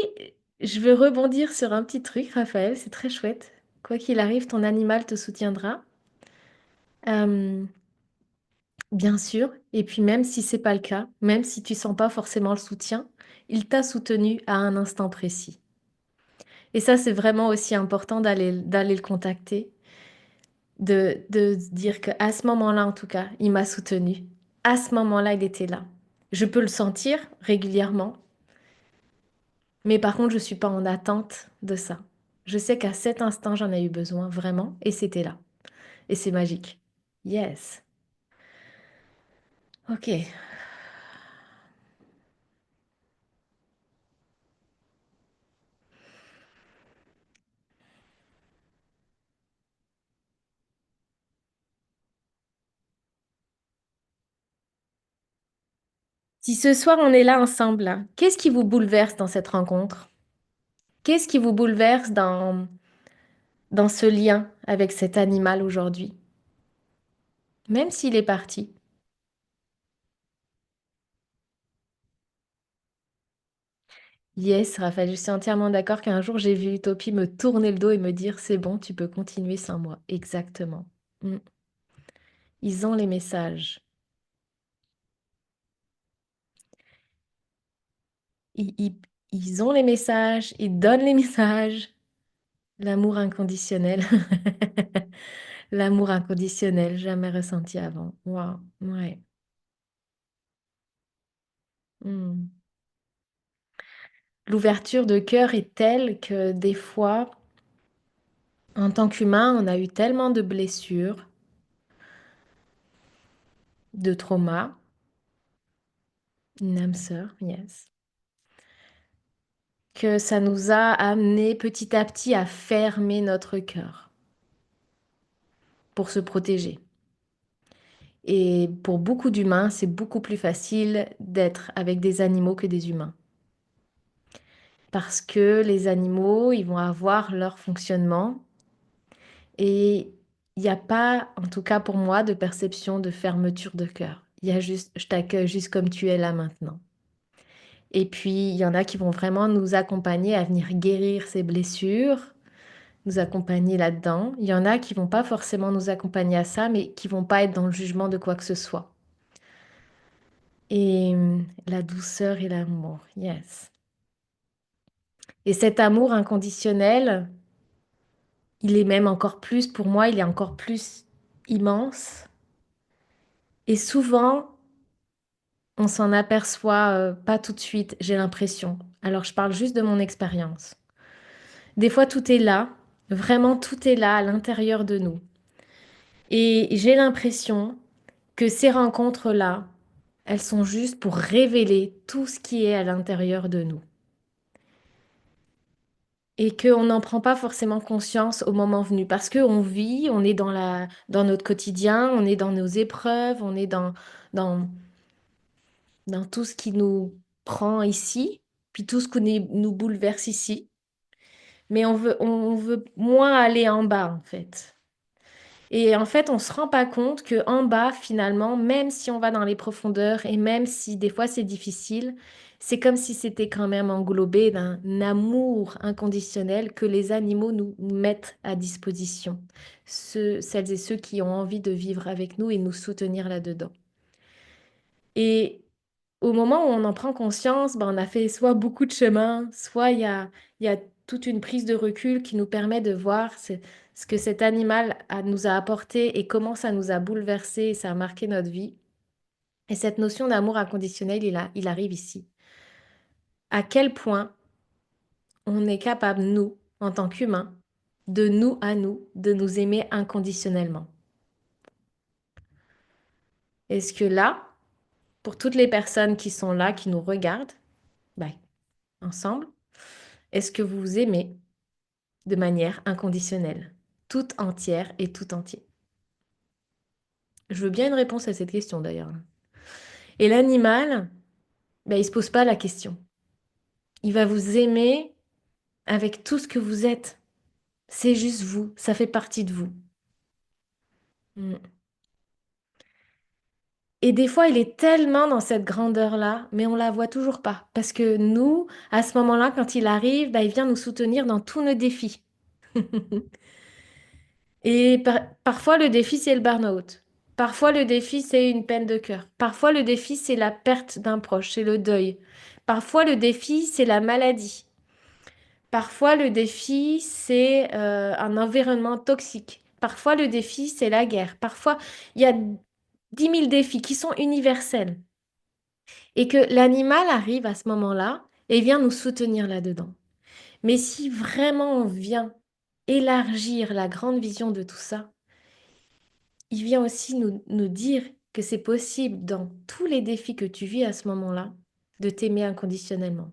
je veux rebondir sur un petit truc, Raphaël, c'est très chouette. Quoi qu'il arrive, ton animal te soutiendra. Euh, Bien sûr. Et puis même si c'est pas le cas, même si tu sens pas forcément le soutien, il t'a soutenu à un instant précis. Et ça, c'est vraiment aussi important d'aller le contacter. De se dire qu'à ce moment-là, en tout cas, il m'a soutenu. À ce moment-là, il était là. Je peux le sentir régulièrement, mais par contre, je ne suis pas en attente de ça. Je sais qu'à cet instant, j'en ai eu besoin vraiment, et c'était là. Et c'est magique. Yes. Ok. Si ce soir on est là ensemble, là, qu'est-ce qui vous bouleverse dans cette rencontre? Qu'est-ce qui vous bouleverse dans ce lien avec cet animal aujourd'hui? Même s'il est parti. Yes, Raphaël, je suis entièrement d'accord qu'un jour j'ai vu Utopie me tourner le dos et me dire c'est bon, tu peux continuer sans moi. Exactement. Mm. Ils ont les messages. Ils, ils- ils ont les messages, ils donnent les messages. L'amour inconditionnel. L'amour inconditionnel, jamais ressenti avant. Waouh, ouais. Mm. l'ouverture de cœur est telle que des fois, en tant qu'humain, on a eu tellement de blessures, de traumas, une âme sœur, yes, que ça nous a amené petit à petit à fermer notre cœur pour se protéger. Et pour beaucoup d'humains, c'est beaucoup plus facile d'être avec des animaux que des humains. Parce que les animaux, ils vont avoir leur fonctionnement et il n'y a pas, en tout cas pour moi, de perception de fermeture de cœur. Il y a juste, je t'accueille juste comme tu es là maintenant. Et puis, il y en a qui vont vraiment nous accompagner à venir guérir ces blessures, nous accompagner là-dedans. Il y en a qui vont pas forcément nous accompagner à ça, mais qui vont pas être dans le jugement de quoi que ce soit. Et la douceur et l'amour, yes. Et cet amour inconditionnel, il est même encore plus, pour moi, il est encore plus immense. Et souvent, on s'en aperçoit pas tout de suite, j'ai l'impression. Alors, je parle juste de mon expérience. Des fois, tout est là, vraiment tout est là à l'intérieur de nous. Et j'ai l'impression que ces rencontres-là, elles sont juste pour révéler tout ce qui est à l'intérieur de nous. Et qu'on n'en prend pas forcément conscience au moment venu parce qu'on vit, on est dans notre quotidien, on est dans nos épreuves, on est dans, dans tout ce qui nous prend ici, puis tout ce qui nous bouleverse ici. Mais on veut moins aller en bas, en fait. Et en fait, on ne se rend pas compte que en bas, finalement, même si on va dans les profondeurs et même si des fois c'est difficile, c'est comme si c'était quand même englobé d'un amour inconditionnel que les animaux nous mettent à disposition. Celles et ceux qui ont envie de vivre avec nous et nous soutenir là-dedans. Et au moment où on en prend conscience, ben, on a fait soit beaucoup de chemin, soit il y a toute une prise de recul qui nous permet de voir ce que cet animal nous a apporté et comment ça nous a bouleversé et ça a marqué notre vie. Et cette notion d'amour inconditionnel, il arrive ici. À quel point on est capable, nous, en tant qu'humains, de nous à nous, de nous aimer inconditionnellement. Est-ce que là, pour toutes les personnes qui sont là, qui nous regardent, ben, ensemble, est-ce que vous vous aimez de manière inconditionnelle, toute entière et tout entier? Je veux bien une réponse à cette question d'ailleurs. Et l'animal, ben, il ne se pose pas la question. Il va vous aimer avec tout ce que vous êtes. C'est juste vous, ça fait partie de vous. Mm. Et des fois, il est tellement dans cette grandeur-là, mais on la voit toujours pas. Parce que nous, à ce moment-là, quand il arrive, ben, il vient nous soutenir dans tous nos défis. Et parfois, le défi, c'est le burn-out. Parfois, le défi, c'est une peine de cœur. Parfois, le défi, c'est la perte d'un proche, c'est le deuil. Parfois, le défi, c'est la maladie. Parfois, le défi, c'est un environnement toxique. Parfois, le défi, c'est la guerre. Parfois, il y a 10 000 défis qui sont universels. Et que l'animal arrive à ce moment-là et vient nous soutenir là-dedans. Mais si vraiment on vient élargir la grande vision de tout ça, il vient aussi nous dire que c'est possible dans tous les défis que tu vis à ce moment-là de t'aimer inconditionnellement.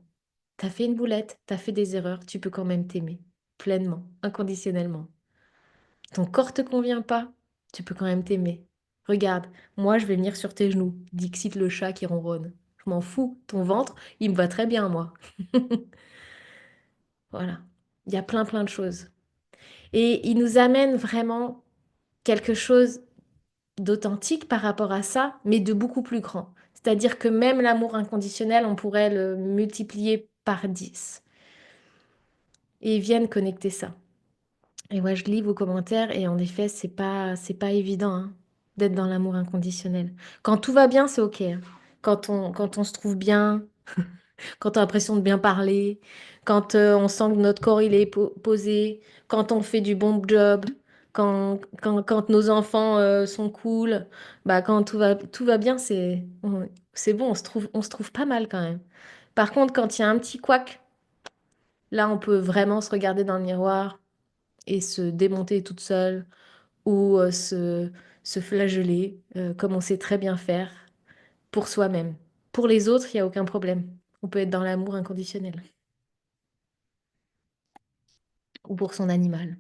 T'as fait une boulette, t'as fait des erreurs, tu peux quand même t'aimer pleinement, inconditionnellement. Ton corps te convient pas, tu peux quand même t'aimer. Regarde, moi je vais venir sur tes genoux, Dixit le chat qui ronronne. Je m'en fous, ton ventre, il me va très bien moi. Voilà, il y a plein de choses. Et il nous amène vraiment quelque chose d'authentique par rapport à ça, mais de beaucoup plus grand. C'est-à-dire que même l'amour inconditionnel, on pourrait le multiplier par 10. Et ils viennent connecter ça. Et ouais, je lis vos commentaires et en effet, c'est pas évident hein, d'être dans l'amour inconditionnel. Quand tout va bien, c'est OK. Hein. Quand on se trouve bien, quand on a l'impression de bien parler, quand on sent que notre corps il est posé, quand on fait du bon job, quand nos enfants sont cool, bah quand tout va bien, c'est bon, on se trouve pas mal quand même. Par contre, quand il y a un petit couac, Là, on peut vraiment se regarder dans le miroir et se démonter toute seule ou se flageller, comme on sait très bien faire pour soi-même. Pour les autres, il y a aucun problème. On peut être dans l'amour inconditionnel ou pour son animal,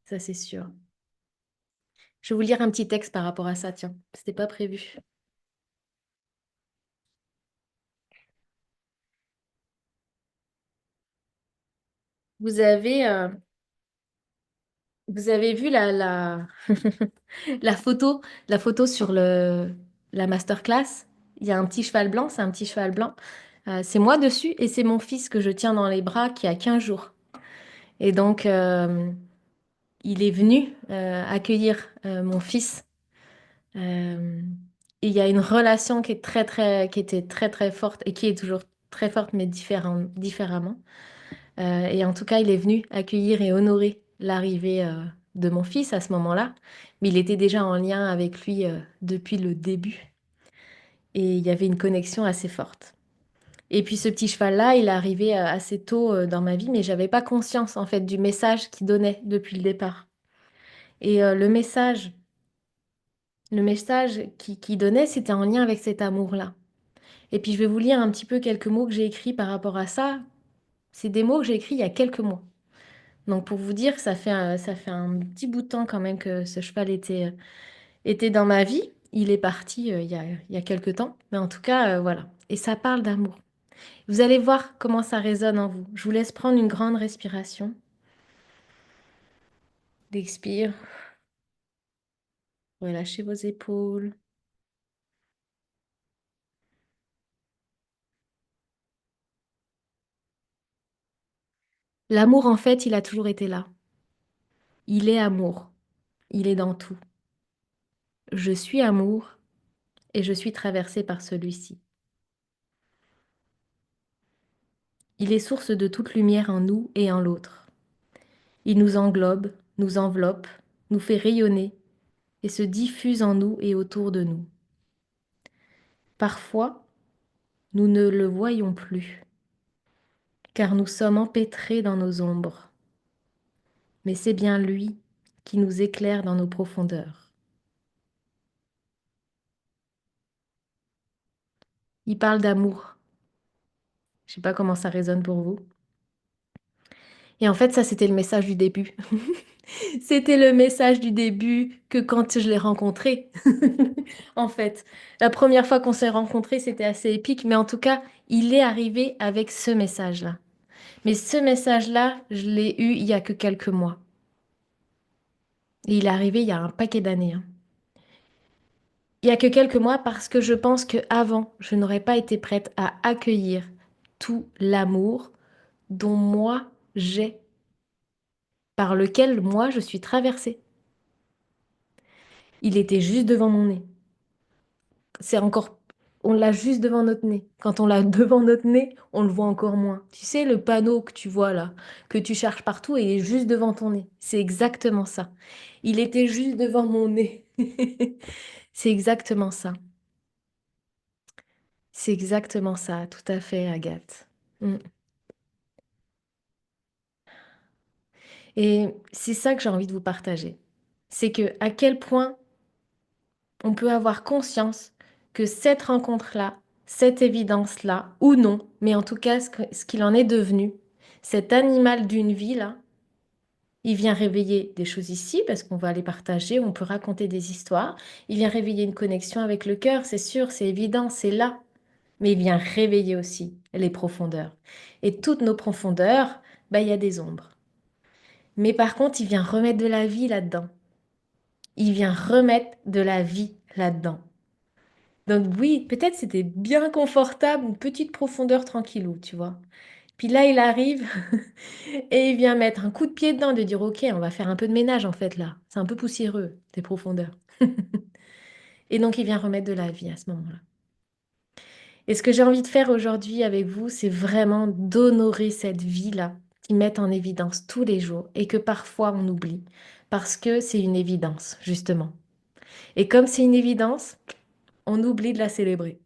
ça c'est sûr. Je vais vous lire un petit texte par rapport à ça, tiens, c'était pas prévu. Vous avez, vous avez vu la photo, la photo sur la masterclass? Il y a un petit cheval blanc, c'est un petit cheval blanc. C'est moi dessus et c'est mon fils que je tiens dans les bras qui a 15 jours. Et donc, il est venu accueillir mon fils. Euh, et il y a une relation qui est qui était très très forte et qui est toujours très forte, mais différemment. Et en tout cas, il est venu accueillir et honorer l'arrivée de mon fils à ce moment-là. Mais il était déjà en lien avec lui depuis le début. Et il y avait une connexion assez forte. Et puis ce petit cheval-là, il est arrivé assez tôt dans ma vie, mais j'avais pas conscience en fait du message qu'il donnait depuis le départ. Et le message qu'il donnait, c'était en lien avec cet amour-là. Et puis je vais vous lire un petit peu quelques mots que j'ai écrits par rapport à ça. C'est des mots que j'ai écrits il y a quelques mois. Donc pour vous dire que ça fait un petit bout de temps quand même que ce cheval était dans ma vie. Il est parti il y a quelques temps. Mais en tout cas, voilà. Et ça parle d'amour. Vous allez voir comment ça résonne en vous. Je vous laisse prendre une grande respiration. D'expire. Relâchez vos épaules. L'amour, en fait, il a toujours été là. Il est amour. Il est dans tout. Je suis amour et je suis traversée par celui-ci. Il est source de toute lumière en nous et en l'autre. Il nous englobe, nous enveloppe, nous fait rayonner et se diffuse en nous et autour de nous. Parfois, nous ne le voyons plus, car nous sommes empêtrés dans nos ombres. Mais c'est bien lui qui nous éclaire dans nos profondeurs. Il parle d'amour. Je sais pas comment ça résonne pour vous. Et en fait, ça, c'était le message du début. C'était le message du début que quand je l'ai rencontré. En fait, la première fois qu'on s'est rencontrés, c'était assez épique, mais en tout cas, il est arrivé avec ce message-là. Mais ce message-là, je l'ai eu il y a que quelques mois. Et il est arrivé il y a un paquet d'années, hein. Il y a que quelques mois parce que je pense que avant, je n'aurais pas été prête à accueillir tout l'amour dont moi j'ai, par lequel moi je suis traversée. Il était juste devant mon nez. C'est encore, on l'a juste devant notre nez. Quand on l'a devant notre nez, on le voit encore moins. Tu sais, le panneau que tu vois là, que tu cherches partout, il est juste devant ton nez. C'est exactement ça. Il était juste devant mon nez. C'est exactement ça. C'est exactement ça, tout à fait, Agathe. Mm. Et c'est ça que j'ai envie de vous partager. C'est que à quel point on peut avoir conscience que cette rencontre-là, cette évidence-là, ou non, mais en tout cas ce qu'il en est devenu, cet animal d'une vie là, il vient réveiller des choses ici parce qu'on va les partager, on peut raconter des histoires. Il vient réveiller une connexion avec le cœur, c'est sûr, c'est évident, c'est là. Mais il vient réveiller aussi les profondeurs. Et toutes nos profondeurs, bah, il y a des ombres. Mais par contre, il vient remettre de la vie là-dedans. Il vient remettre de la vie là-dedans. Donc oui, peut-être c'était bien confortable, une petite profondeur tranquillou, tu vois. Puis là, il arrive et il vient mettre un coup de pied dedans, de dire, OK, on va faire un peu de ménage en fait là. C'est un peu poussiéreux, tes profondeurs. Et donc, il vient remettre de la vie à ce moment-là. Et ce que j'ai envie de faire aujourd'hui avec vous, c'est vraiment d'honorer cette vie-là qui met en évidence tous les jours et que parfois on oublie parce que c'est une évidence, justement. Et comme c'est une évidence, on oublie de la célébrer.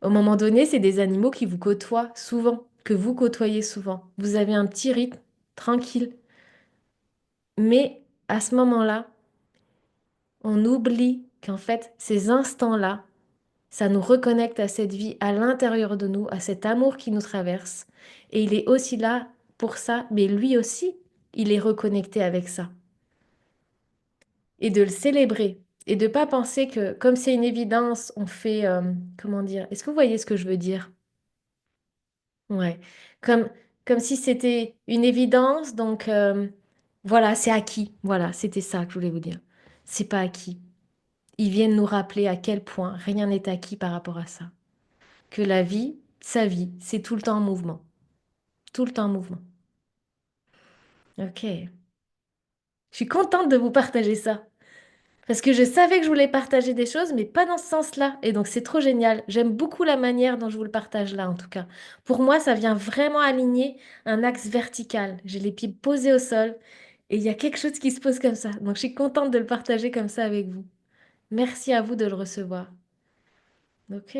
Au moment donné, c'est des animaux qui vous côtoient souvent. que vous côtoyez souvent. Vous avez un petit rythme tranquille. Mais à ce moment-là, on oublie qu'en fait, ces instants-là, ça nous reconnecte à cette vie à l'intérieur de nous, à cet amour qui nous traverse. Et il est aussi là pour ça, mais lui aussi, il est reconnecté avec ça. Et de le célébrer. Et de pas penser que, comme c'est une évidence, on fait, comment dire, est-ce que vous voyez ce que je veux dire? Ouais. Comme, comme si c'était une évidence, donc voilà, c'est acquis. Voilà, c'était ça que je voulais vous dire. C'est pas acquis. Ils viennent nous rappeler à quel point rien n'est acquis par rapport à ça. Que la vie, sa vie, c'est tout le temps en mouvement. Tout le temps en mouvement. Ok. Je suis contente de vous partager ça. Parce que je savais que je voulais partager des choses, mais pas dans ce sens-là. Et donc, c'est trop génial. J'aime beaucoup la manière dont je vous le partage là, en tout cas. Pour moi, ça vient vraiment aligner un axe vertical. J'ai les pieds posés au sol et il y a quelque chose qui se pose comme ça. Donc, je suis contente de le partager comme ça avec vous. Merci à vous de le recevoir. Ok.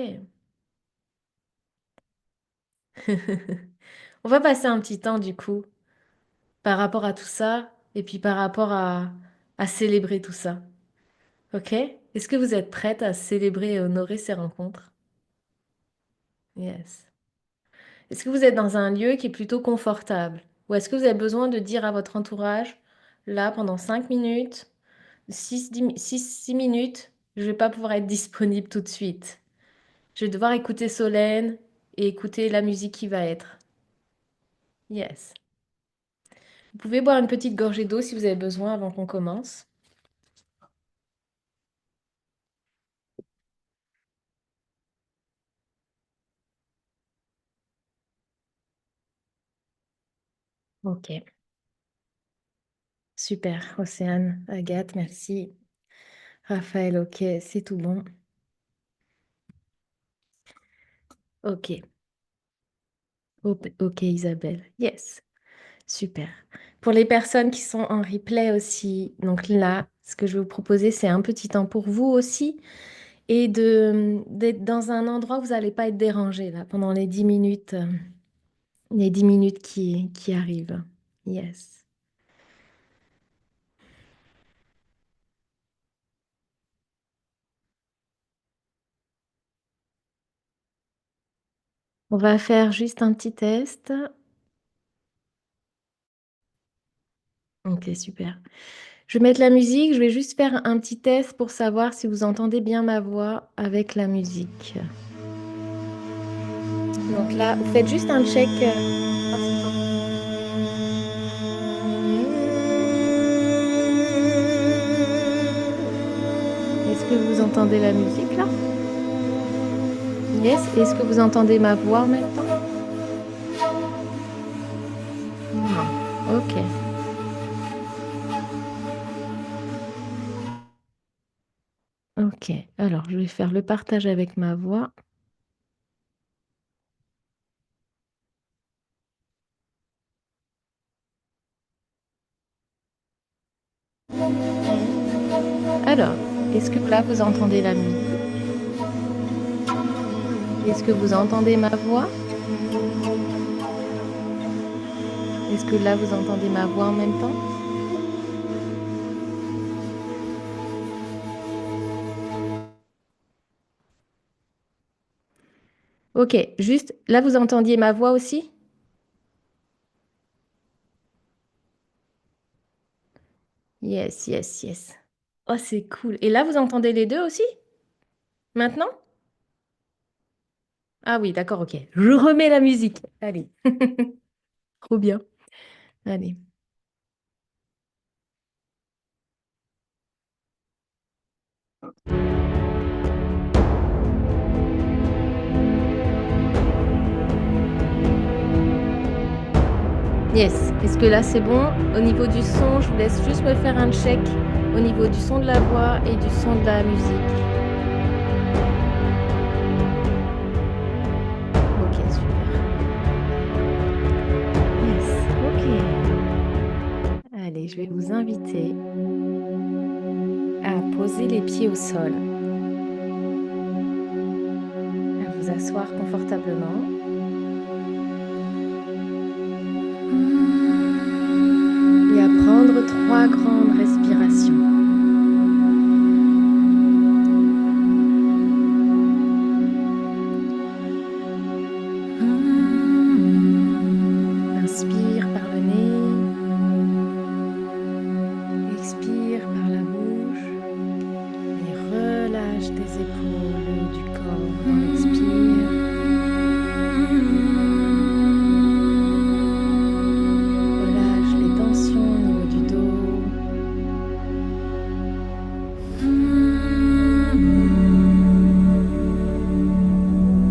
On va passer un petit temps, du coup, par rapport à tout ça et puis par rapport à célébrer tout ça. Ok? Est-ce que vous êtes prête à célébrer et honorer ces rencontres? Yes. Est-ce que vous êtes dans un lieu qui est plutôt confortable? Ou est-ce que vous avez besoin de dire à votre entourage, là, pendant 5 minutes, 6 minutes, je ne vais pas pouvoir être disponible tout de suite. Je vais devoir écouter Solène et écouter la musique qui va être. Yes. Vous pouvez boire une petite gorgée d'eau si vous avez besoin avant qu'on commence. Ok. Super. Océane, Agathe, merci. Raphaël, ok, c'est tout bon. Ok. Ok, Isabelle. Yes. Super. Pour les personnes qui sont en replay aussi, donc là, ce que je vais vous proposer, c'est un petit temps pour vous aussi et d'être dans un endroit où vous n'allez pas être dérangé là pendant les 10 minutes qui arrivent. Yes. On va faire juste un petit test. Ok, super. Je vais mettre la musique, je vais juste faire un petit test pour savoir si vous entendez bien ma voix avec la musique. Donc là, vous faites juste un check. Est-ce que vous entendez la musique là? Yes. Est-ce que vous entendez ma voix en même temps? Non. Ok. Ok. Alors, je vais faire le partage avec ma voix. Alors, est-ce que là vous entendez la musique? Est-ce que vous entendez ma voix? Est-ce que là vous entendez ma voix en même temps? Ok. Juste, là vous entendiez ma voix aussi? Yes, yes, yes. Oh, c'est cool. Et là vous entendez les deux aussi? Maintenant? Ah oui, d'accord, ok. Je remets la musique. Allez. Trop bien. Allez. Yes. Est-ce que là c'est bon? Au niveau du son, je vous laisse juste me faire un check au niveau du son de la voix et du son de la musique. Ok, super. Yes. Ok. Allez, je vais vous inviter à poser les pieds au sol, à vous asseoir confortablement. Et à prendre 3 grandes respirations. Inspire par le nez, expire par la bouche et relâche tes épaules, le haut du corps dans l'expire. Relâche les tensions au niveau du dos.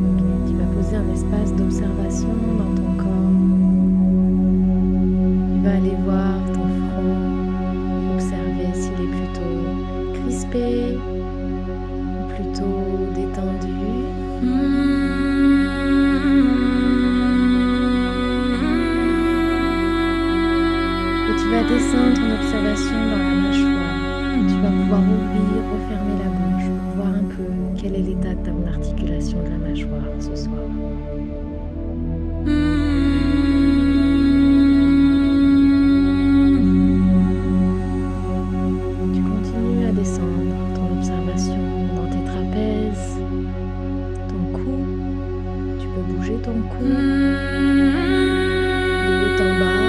Ok, tu vas poser un espace d'observation dans ton corps. Tu vas aller voir ton front, observer s'il est plutôt crispé ou plutôt détendu. Et tu vas descendre en observation dans la mâchoire. Tu vas pouvoir ouvrir, refermer la bouche pour voir un peu quel est l'état de ton articulation de la mâchoire ce soir. Tu continues à descendre ton observation dans tes trapèzes, ton cou. Tu peux bouger ton cou de haut en bas.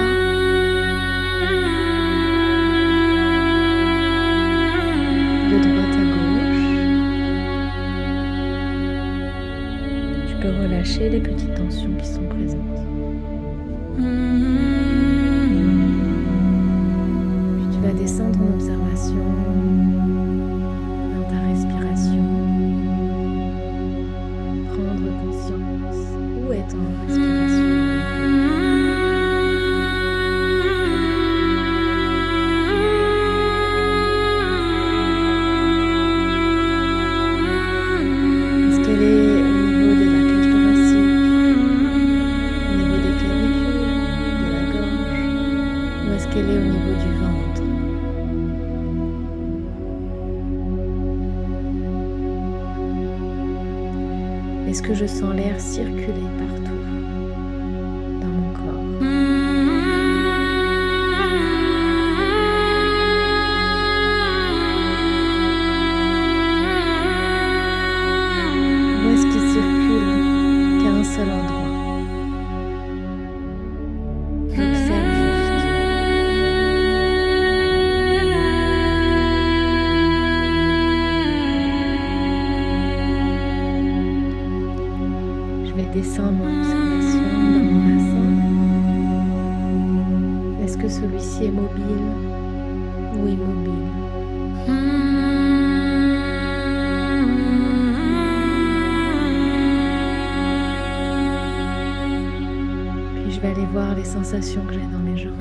De droite à gauche. Tu peux relâcher les petites tensions qui sont présentes. Puis tu vas descendre en observation dans ta respiration. Prendre conscience où est ton respiration. Est-ce qu'elle est au niveau de la cage thoracique, au niveau des clavicules, de la gorge, ou est-ce qu'elle est au niveau du ventre? Est-ce que je sens l'air circuler partout dans mon corps? Ou est-ce qu'il circule qu'à un seul endroit? J'observe juste. Je vais descendre mon observation dans mon bassin. Est-ce que celui-ci est mobile ou immobile? Puis je vais aller voir les sensations que j'ai dans mes jambes.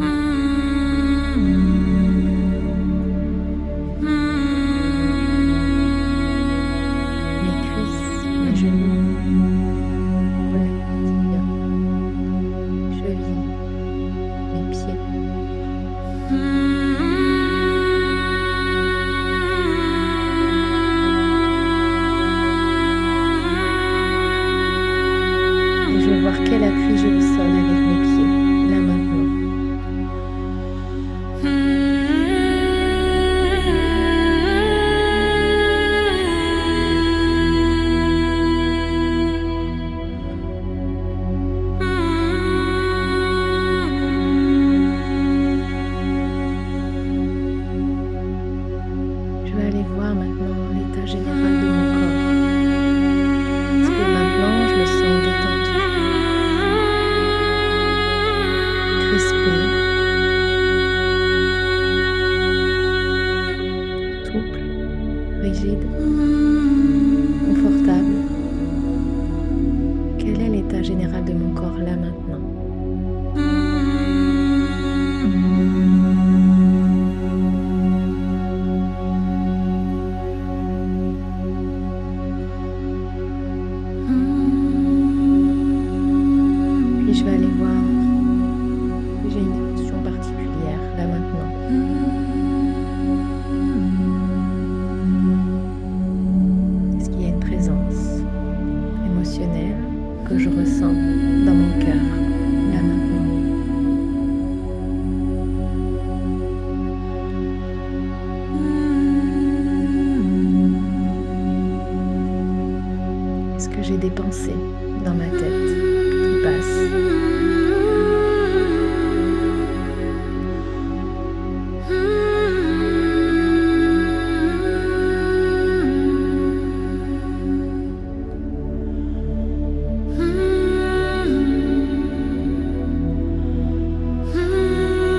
Mes cuisses, mes genoux, mollets, tibias, chevilles, mes pieds. Et je vais voir quel appui j'ai au sol avec mes pieds, là maintenant. des pensées dans ma tête qui passent.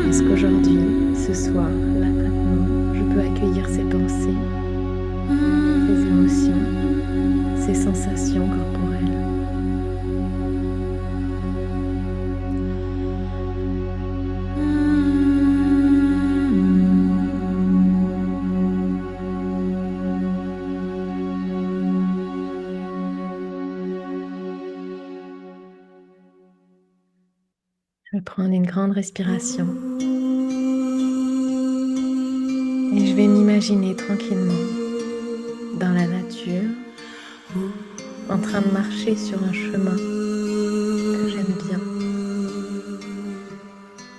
Est-ce qu'aujourd'hui, ce soir, là maintenant, je peux accueillir ces pensées, ces émotions, ces sensations corporelles? Je vais prendre une grande respiration et je vais m'imaginer tranquillement dans la nature, en train de marcher sur un chemin que j'aime bien.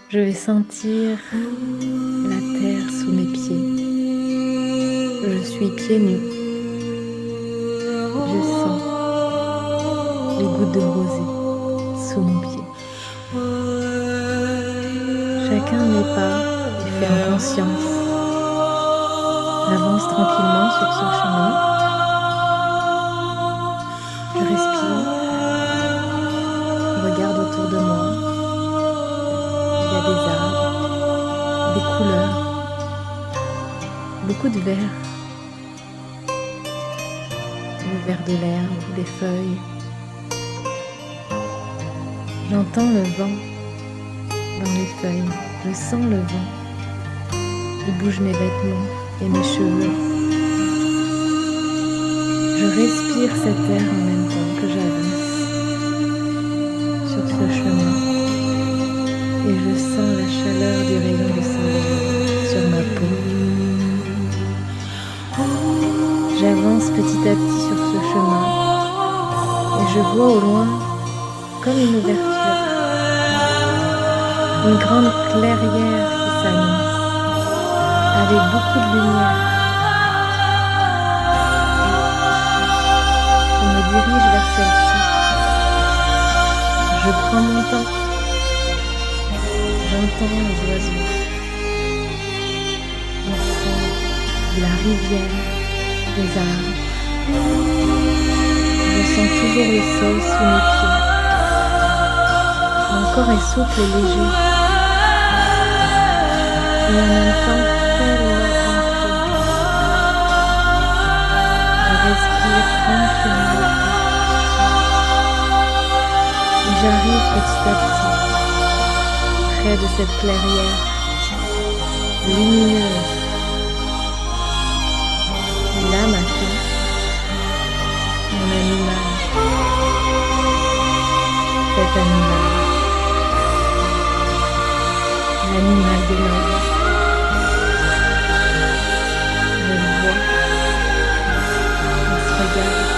Je vais sentir la terre sous mes pieds. Je suis pieds nus. Je sens les gouttes de rosée sous mon pied. Chacun de mes pas est fait en conscience. J'avance tranquillement sur ce chemin. Je respire. Je regarde autour de moi. Il y a des arbres, des couleurs, beaucoup de vert. Le vert de l'herbe, des feuilles. J'entends le vent dans les feuilles. Je sens le vent. Il bouge mes vêtements et mes cheveux. Je respire cet air en même temps que j'avance sur ce chemin et je sens la chaleur du rayon du soleil sur ma peau. J'avance petit à petit sur ce chemin et je vois au loin comme une ouverture, une grande clairière qui s'annonce avec beaucoup de lumière. Je me dirige vers celle-ci. Je prends mon temps. J'entends les oiseaux. Le son de la rivière, les arbres. Je sens toujours le sol sous mes pieds. Mon corps est souple et léger. Et en même temps tellement ancré. Je respire tranquillement. Et j'arrive petit à petit près de cette clairière lumineuse. Et là maintenant, mon animal, cet animal, l'animal de ma vie, je le vois, on se regarde,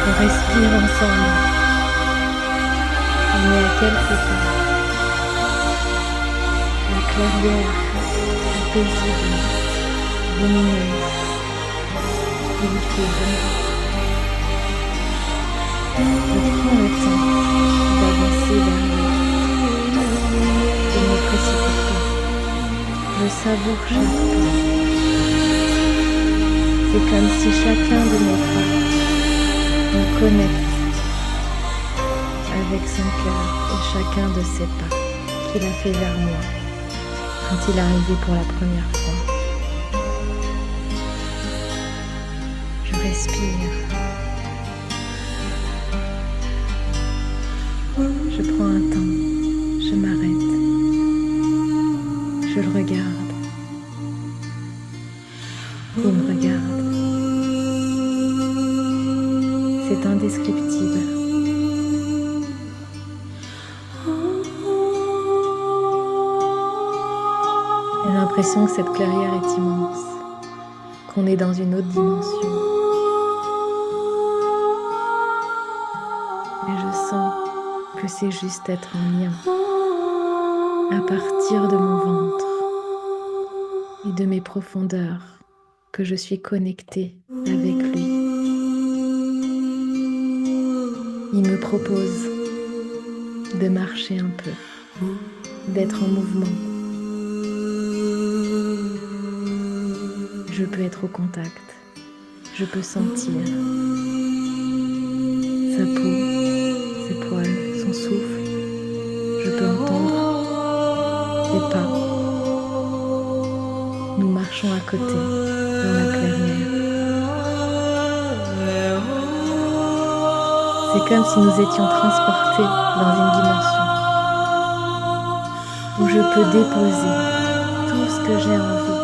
on respire ensemble, on est à quelques pas, la clairière est paisible, lumineuse, il fait bon. Je prends le temps d'avancer vers lui. Je ne me précipite pas. Je savoure chaque pas. C'est comme si chacun de mes pas me connecte avec son cœur et chacun de ses pas qu'il a fait vers moi quand il est arrivé pour la première fois. Je respire. Je prends un temps, je m'arrête, je le regarde, il me regarde. C'est indescriptible. J'ai l'impression que cette clairière est immense, qu'on est dans une autre dimension. Et je sens que c'est juste être en lien à partir de mon ventre et de mes profondeurs, que je suis connectée avec lui. Il me propose de marcher un peu, d'être en mouvement. Je peux être au contact. Je peux sentir sa peau, ses poils, son souffle. Je peux entendre ses pas. Nous marchons à côté dans la clairière. C'est comme si nous étions transportés dans une dimension où je peux déposer tout ce que j'ai envie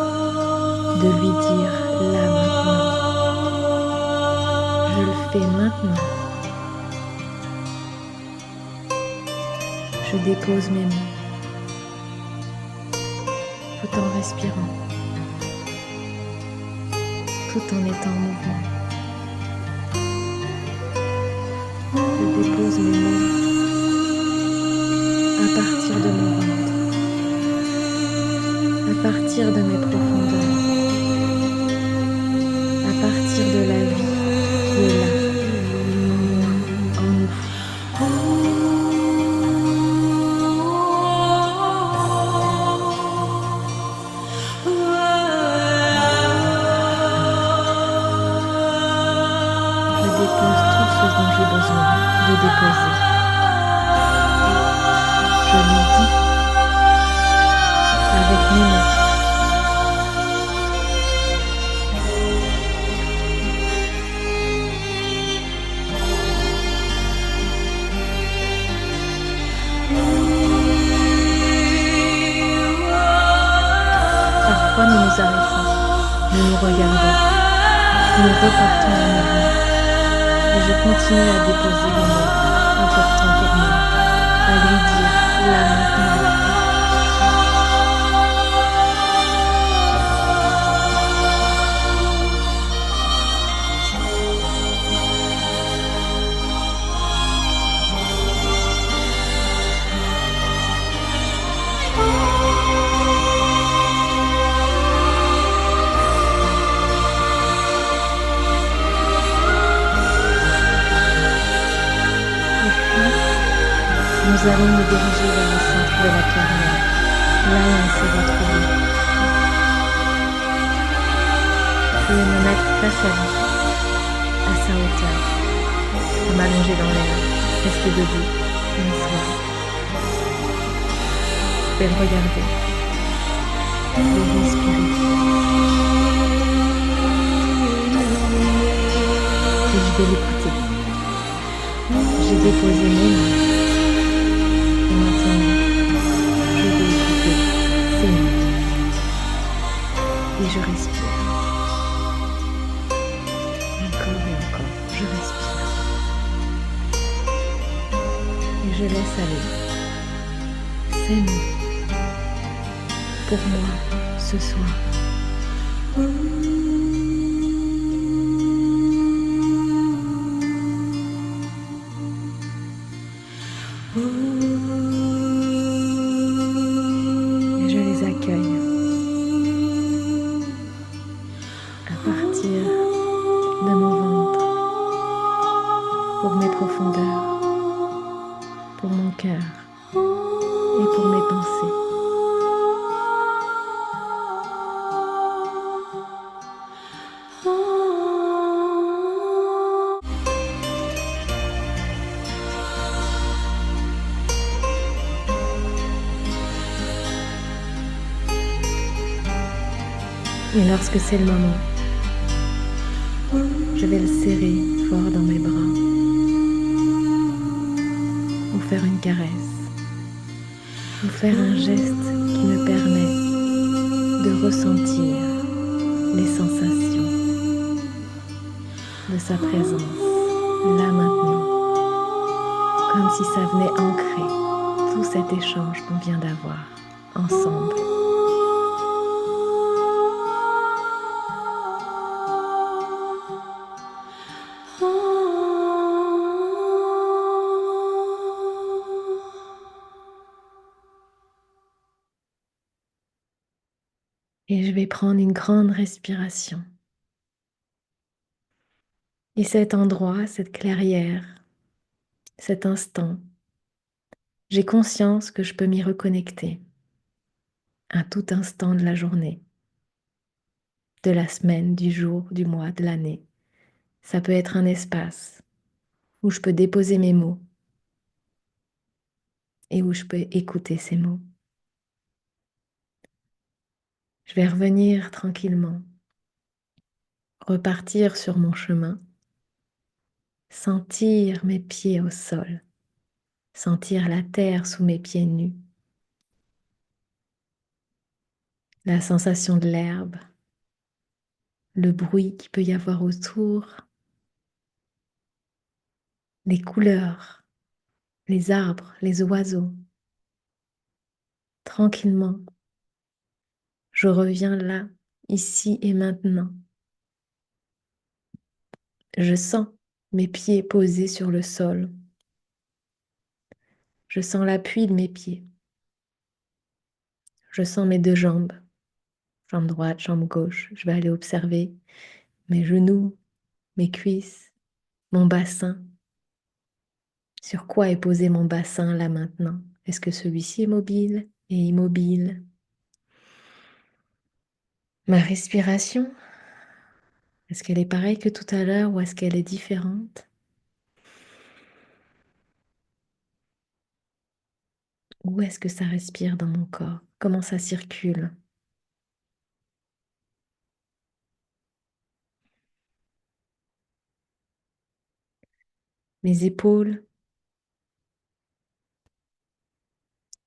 de lui dire là maintenant. Je le fais maintenant. Je dépose mes mots tout en respirant, tout en étant en mouvement. Je dépose mes mots à partir de mon ventre, à partir de mes profondeurs, à partir de la vie qui est là, en nous. Je dépose tout ce dont j'ai besoin de déposer. Je lui dis avec mes mots. Parfois nous nous arrêtons, nous nous regardons, nous repartons en mouvement et je continue à déposer les mots importants pour moi, à lui dire là maintenant. Nous allons nous diriger vers le centre de la clairière, là où on s'est retrouvés. Je vais me mettre face à lui, à sa hauteur, à m'allonger dans l'air, rester debout, m'asseoir. Je vais le regarder, je vais respirer. Et je vais l'écouter. J'ai déposé mes mains. Et maintenant, je vais écouter ses mots. Et je respire. Encore et encore, je respire. Et je laisse aller ces mots pour moi ce soir. Et je les accueille à partir de mon ventre, pour mes profondeurs, pour mon cœur et pour mes pensées. Et lorsque c'est le moment, je vais le serrer fort dans mes bras ou faire une caresse ou faire un geste qui me permet de ressentir les sensations de sa présence là maintenant, comme si ça venait ancrer tout cet échange qu'on vient d'avoir ensemble. Et je vais prendre une grande respiration. Et cet endroit, cette clairière, cet instant, j'ai conscience que je peux m'y reconnecter à tout instant de la journée, de la semaine, du jour, du mois, de l'année. Ça peut être un espace où je peux déposer mes mots et où je peux écouter ces mots. Je vais revenir tranquillement, repartir sur mon chemin, sentir mes pieds au sol, sentir la terre sous mes pieds nus, la sensation de l'herbe, le bruit qu'il peut y avoir autour, les couleurs, les arbres, les oiseaux. Tranquillement, je reviens là, ici et maintenant. Je sens mes pieds posés sur le sol. Je sens l'appui de mes pieds. Je sens mes deux jambes, jambe droite, jambe gauche. Je vais aller observer mes genoux, mes cuisses, mon bassin. Sur quoi est posé mon bassin là maintenant? Est-ce que celui-ci est mobile et immobile? Ma respiration, est-ce qu'elle est pareille que tout à l'heure ou est-ce qu'elle est différente? Où est-ce que ça respire dans mon corps? Comment ça circule? Mes épaules,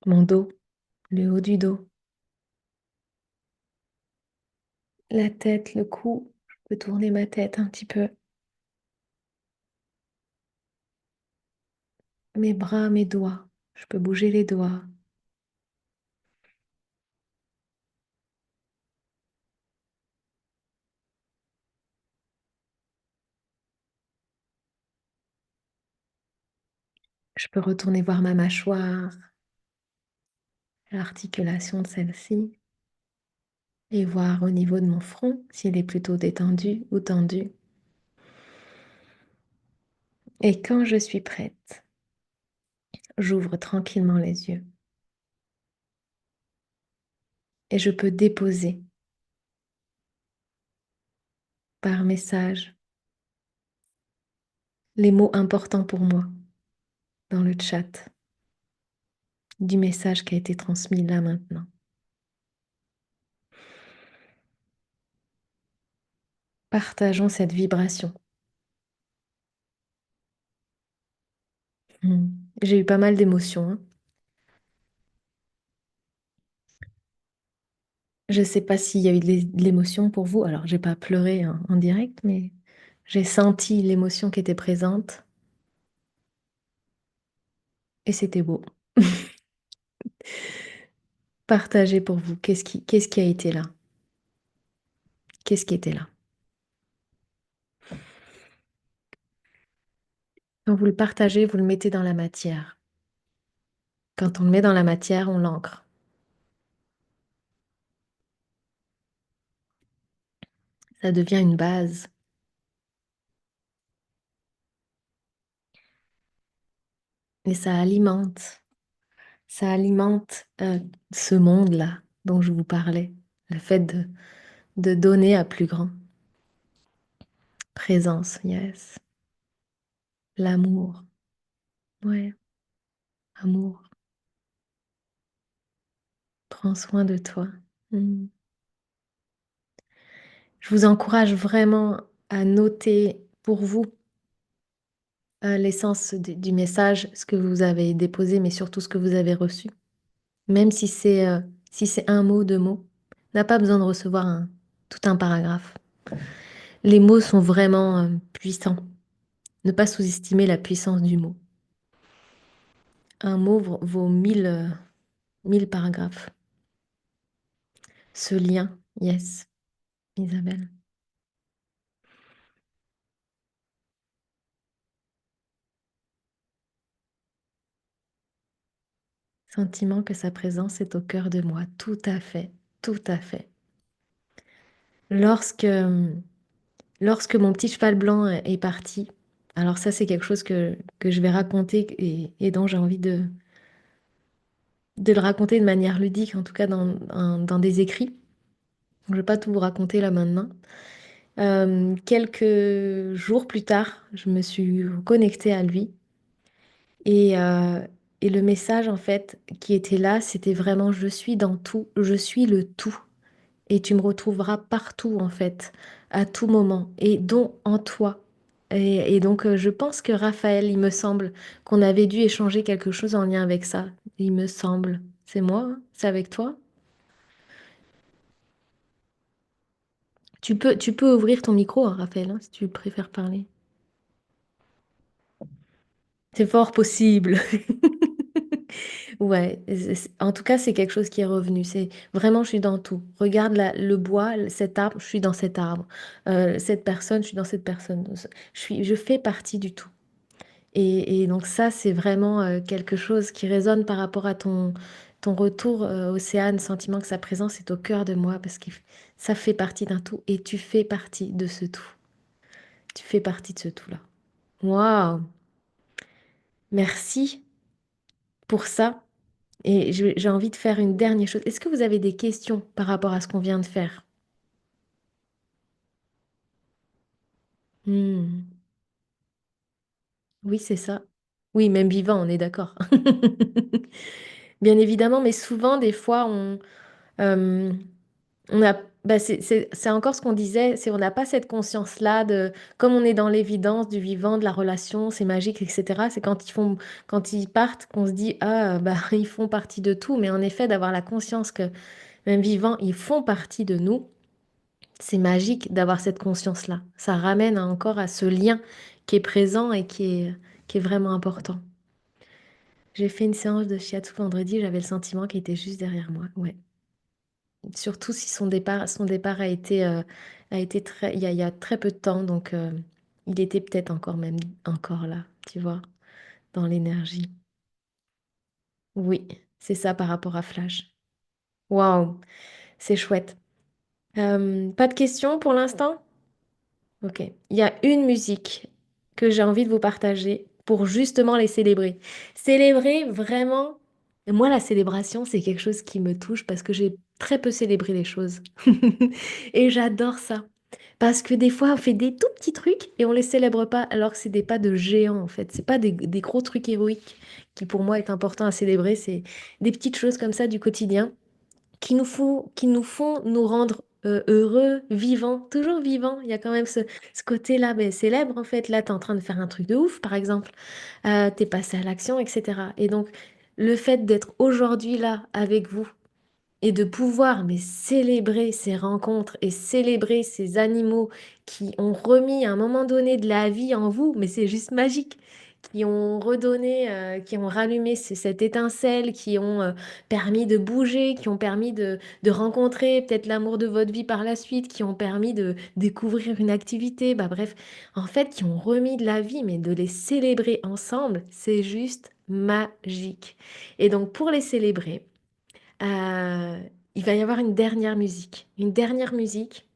mon dos, le haut du dos, la tête, le cou. Je peux tourner ma tête un petit peu. Mes bras, mes doigts. Je peux bouger les doigts. Je peux retourner voir ma mâchoire, l'articulation de celle-ci, et voir au niveau de mon front s'il est plutôt détendu ou tendu. Et quand je suis prête, j'ouvre tranquillement les yeux et je peux déposer par message les mots importants pour moi dans le chat du message qui a été transmis là maintenant. Partageons cette vibration. Hmm. J'ai eu pas mal d'émotions, hein. Je ne sais pas s'il y a eu de l'émotion pour vous. Alors, j'ai pas pleuré en direct, mais j'ai senti l'émotion qui était présente et c'était beau. Partagez pour vous. Qu'est-ce qui a été là? Qu'est-ce qui était là? Quand vous le partagez, vous le mettez dans la matière. Quand on le met dans la matière, on l'ancre. Ça devient une base. Et ça alimente ce monde-là dont je vous parlais. Le fait de donner à plus grand. Présence, yes. L'amour, ouais, amour. Prends soin de toi. Mm. Je vous encourage vraiment à noter pour vous l'essence du message, ce que vous avez déposé, mais surtout ce que vous avez reçu. Même si c'est un mot, deux mots, on n'a pas besoin de recevoir tout un paragraphe. Les mots sont vraiment puissants. Ne pas sous-estimer la puissance du mot. Un mot vaut 1000 paragraphes. Ce lien, yes, Isabelle. Sentiment que sa présence est au cœur de moi. Tout à fait, tout à fait. Lorsque, lorsque mon petit cheval blanc est parti, Alors ça, c'est quelque chose que je vais raconter et dont j'ai envie de le raconter de manière ludique, en tout cas dans des écrits. Je ne vais pas tout vous raconter là maintenant. Quelques jours plus tard, je me suis connectée à lui et, euh, et le message en fait qui était là, c'était vraiment je suis dans tout, je suis le tout et tu me retrouveras partout en fait, à tout moment et dont en toi. Et donc je pense que Raphaël, il me semble qu'on avait dû échanger quelque chose en lien avec ça. Il me semble. C'est moi, hein? C'est avec toi? Tu peux ouvrir ton micro, hein, Raphaël, hein, si tu préfères parler. C'est fort possible. Ouais, en tout cas, c'est quelque chose qui est revenu. C'est vraiment, je suis dans tout. Regarde le bois, cet arbre, je suis dans cet arbre. Cette personne, je suis dans cette personne. Je fais partie du tout. Et donc ça, c'est vraiment quelque chose qui résonne par rapport à ton retour, Océane, sentiment que sa présence est au cœur de moi parce que ça fait partie d'un tout et tu fais partie de ce tout. Tu fais partie de ce tout-là. Waouh! Merci pour ça. Et j'ai envie de faire une dernière chose. Est-ce que vous avez des questions par rapport à ce qu'on vient de faire? Hmm. Oui, c'est ça. Oui, même vivant, on est d'accord. Bien évidemment, mais souvent, des fois, euh, on a, bah, c'est encore ce qu'on disait, c'est on n'a pas cette conscience-là de, comme on est dans l'évidence du vivant, de la relation, c'est magique, etc. C'est quand ils partent qu'on se dit, ah, bah, ils font partie de tout. Mais en effet, d'avoir la conscience que même vivant, ils font partie de nous. C'est magique d'avoir cette conscience-là. Ça ramène encore à ce lien qui est présent et qui est vraiment important. J'ai fait une séance de shiatsu vendredi, j'avais le sentiment qu'il était juste derrière moi. Ouais. Surtout si son départ a été très, il y a très peu de temps, donc il était peut-être encore là, tu vois, dans l'énergie. Oui, c'est ça par rapport à Flash. Waouh, c'est chouette. Pas de questions pour l'instant? Ok. Il y a une musique que j'ai envie de vous partager pour justement les célébrer. Célébrer vraiment. Moi, la célébration, c'est quelque chose qui me touche parce que j'ai très peu célébré les choses. Et j'adore ça. Parce que des fois, on fait des tout petits trucs et on les célèbre pas alors que c'est des pas de géants en fait. C'est pas des gros trucs héroïques qui pour moi est important à célébrer. C'est des petites choses comme ça du quotidien qui nous font nous rendre heureux, vivants, toujours vivants. Il y a quand même ce côté-là, mais célèbre en fait. Là, tu es en train de faire un truc de ouf, par exemple. Tu es passé à l'action, etc. Et donc, le fait d'être aujourd'hui là avec vous, et de pouvoir mais célébrer ces rencontres et célébrer ces animaux qui ont remis à un moment donné de la vie en vous, mais c'est juste magique, qui ont redonné, qui ont rallumé cette étincelle, qui ont permis de bouger, qui ont permis de rencontrer peut-être l'amour de votre vie par la suite, qui ont permis de découvrir une activité, bah bref, en fait, qui ont remis de la vie, mais de les célébrer ensemble, c'est juste magique. Et donc pour les célébrer, euh, il va y avoir une dernière musique. Une dernière musique.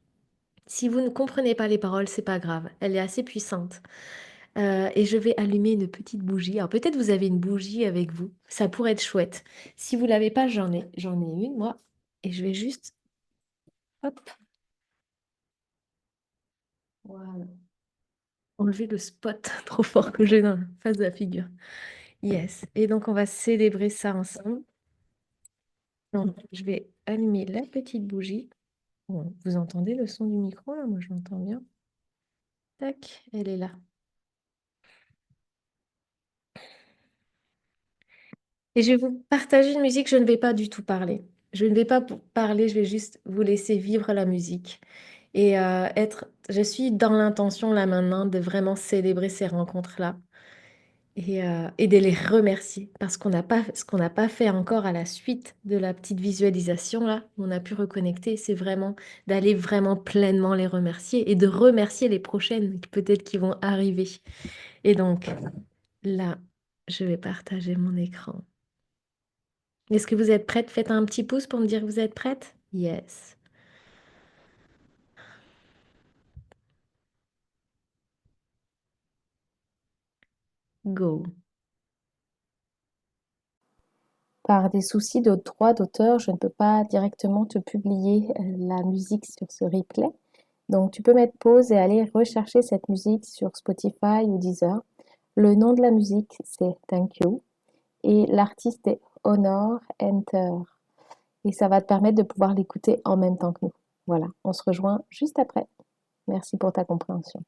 Si vous ne comprenez pas les paroles, c'est pas grave. Elle est assez puissante. Et je vais allumer une petite bougie. Alors peut-être vous avez une bougie avec vous. Ça pourrait être chouette. Si vous l'avez pas, j'en ai une moi. Et je vais juste, hop, voilà, enlever le spot trop fort que j'ai dans la face de la figure. Yes. Et donc on va célébrer ça ensemble. Donc je vais allumer la petite bougie. Bon, vous entendez le son du micro là? Moi je l'entends bien. Tac, elle est là. Et je vais vous partager une musique, je ne vais pas du tout parler. Je ne vais pas parler, je vais juste vous laisser vivre la musique. Et je suis dans l'intention là maintenant de vraiment célébrer ces rencontres-là et de les remercier. Parce ce qu'on n'a pas fait encore à la suite de la petite visualisation là, où on a pu reconnecter, c'est vraiment d'aller vraiment pleinement les remercier et de remercier les prochaines peut-être qui vont arriver. Et donc là, je vais partager mon écran. Est-ce que vous êtes prête? Faites un petit pouce pour me dire que vous êtes prête. Yes. Go. Par des soucis de droit d'auteur, je ne peux pas directement te publier la musique sur ce replay. Donc tu peux mettre pause et aller rechercher cette musique sur Spotify ou Deezer. Le nom de la musique, c'est Thank You et l'artiste est Honor Enter. Et ça va te permettre de pouvoir l'écouter en même temps que nous. Voilà, on se rejoint juste après. Merci pour ta compréhension.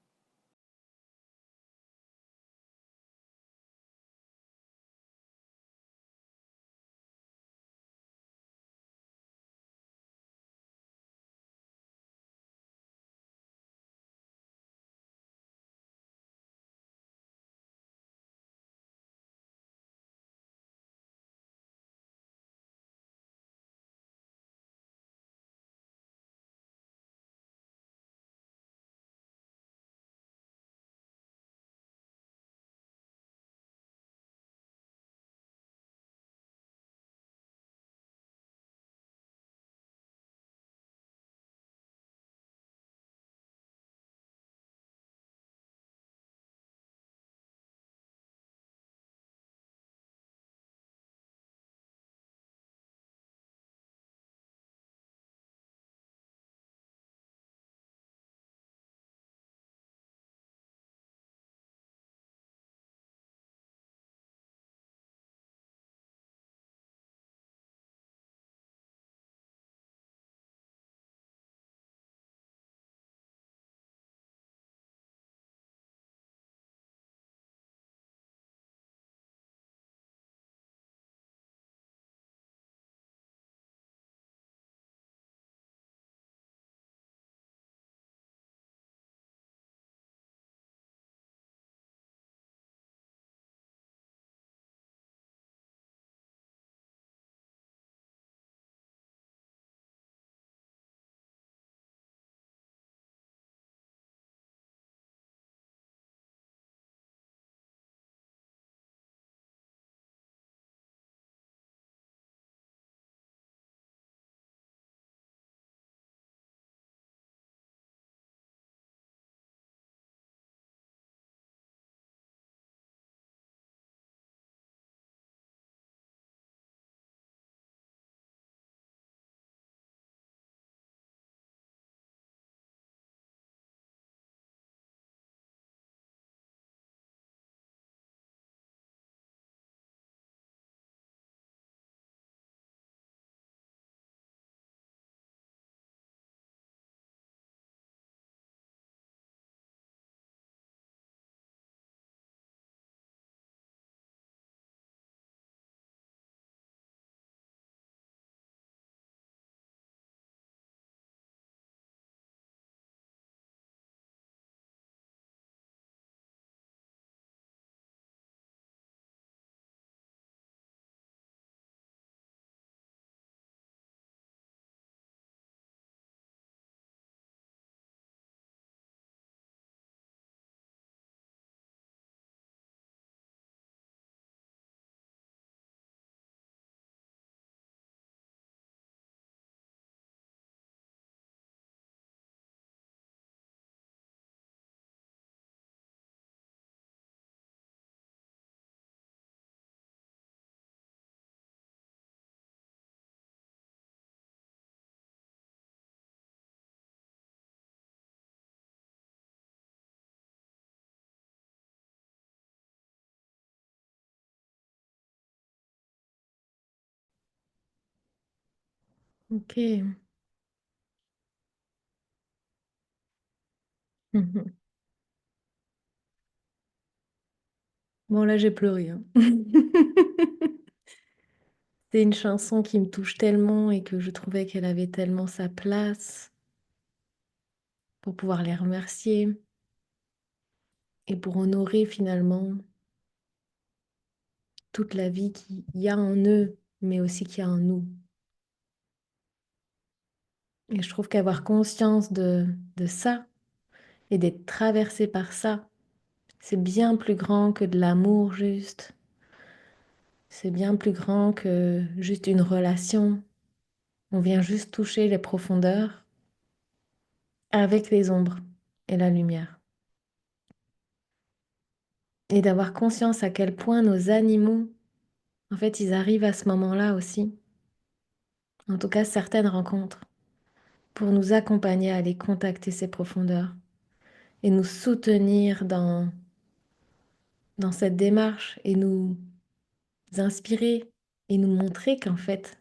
Ok. Mhm. Bon, là, j'ai pleuré, hein. C'est une chanson qui me touche tellement et que je trouvais qu'elle avait tellement sa place pour pouvoir les remercier et pour honorer finalement toute la vie qu'il y a en eux, mais aussi qu'il y a en nous. Et je trouve qu'avoir conscience de ça et d'être traversé par ça, c'est bien plus grand que de l'amour juste. C'est bien plus grand que juste une relation. On vient juste toucher les profondeurs avec les ombres et la lumière. et d'avoir conscience à quel point nos animaux, en fait, ils arrivent à ce moment-là aussi, en tout cas certaines rencontres, pour nous accompagner à aller contacter ces profondeurs et nous soutenir dans cette démarche et nous inspirer et nous montrer qu'en fait,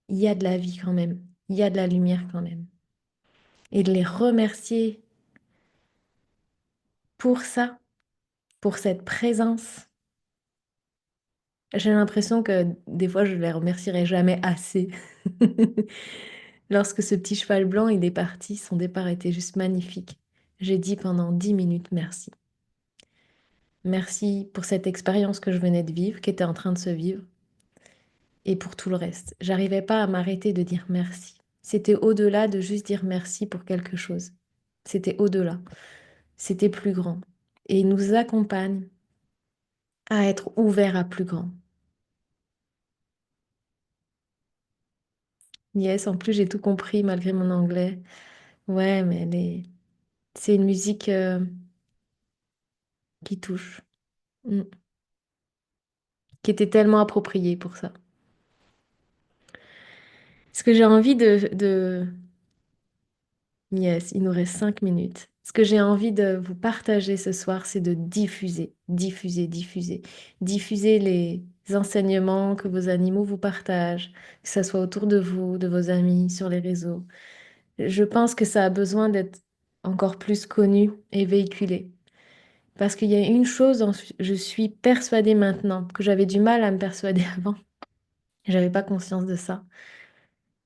il y a de la vie quand même, il y a de la lumière quand même. Et de les remercier pour ça, pour cette présence. J'ai l'impression que des fois, je les remercierai jamais assez. Lorsque ce petit cheval blanc, il est parti, son départ était juste magnifique. J'ai dit pendant 10 minutes merci. Merci pour cette expérience que je venais de vivre, qui était en train de se vivre, et pour tout le reste. J'arrivais pas à m'arrêter de dire merci. C'était au-delà de juste dire merci pour quelque chose. C'était au-delà. C'était plus grand. Et il nous accompagne à être ouvert à plus grand. Yes, en plus j'ai tout compris malgré mon anglais. Ouais, mais c'est une musique qui touche, Mm. Qui était tellement appropriée pour ça. Ce que j'ai envie Yes, il nous reste 5 minutes. Ce que j'ai envie de vous partager ce soir, c'est de diffuser, diffuser, diffuser. Diffuser les enseignements que vos animaux vous partagent, que ce soit autour de vous, de vos amis, sur les réseaux. Je pense que ça a besoin d'être encore plus connu et véhiculé. Parce qu'il y a une chose dont je suis persuadée maintenant, que j'avais du mal à me persuader avant, j'avais pas conscience de ça,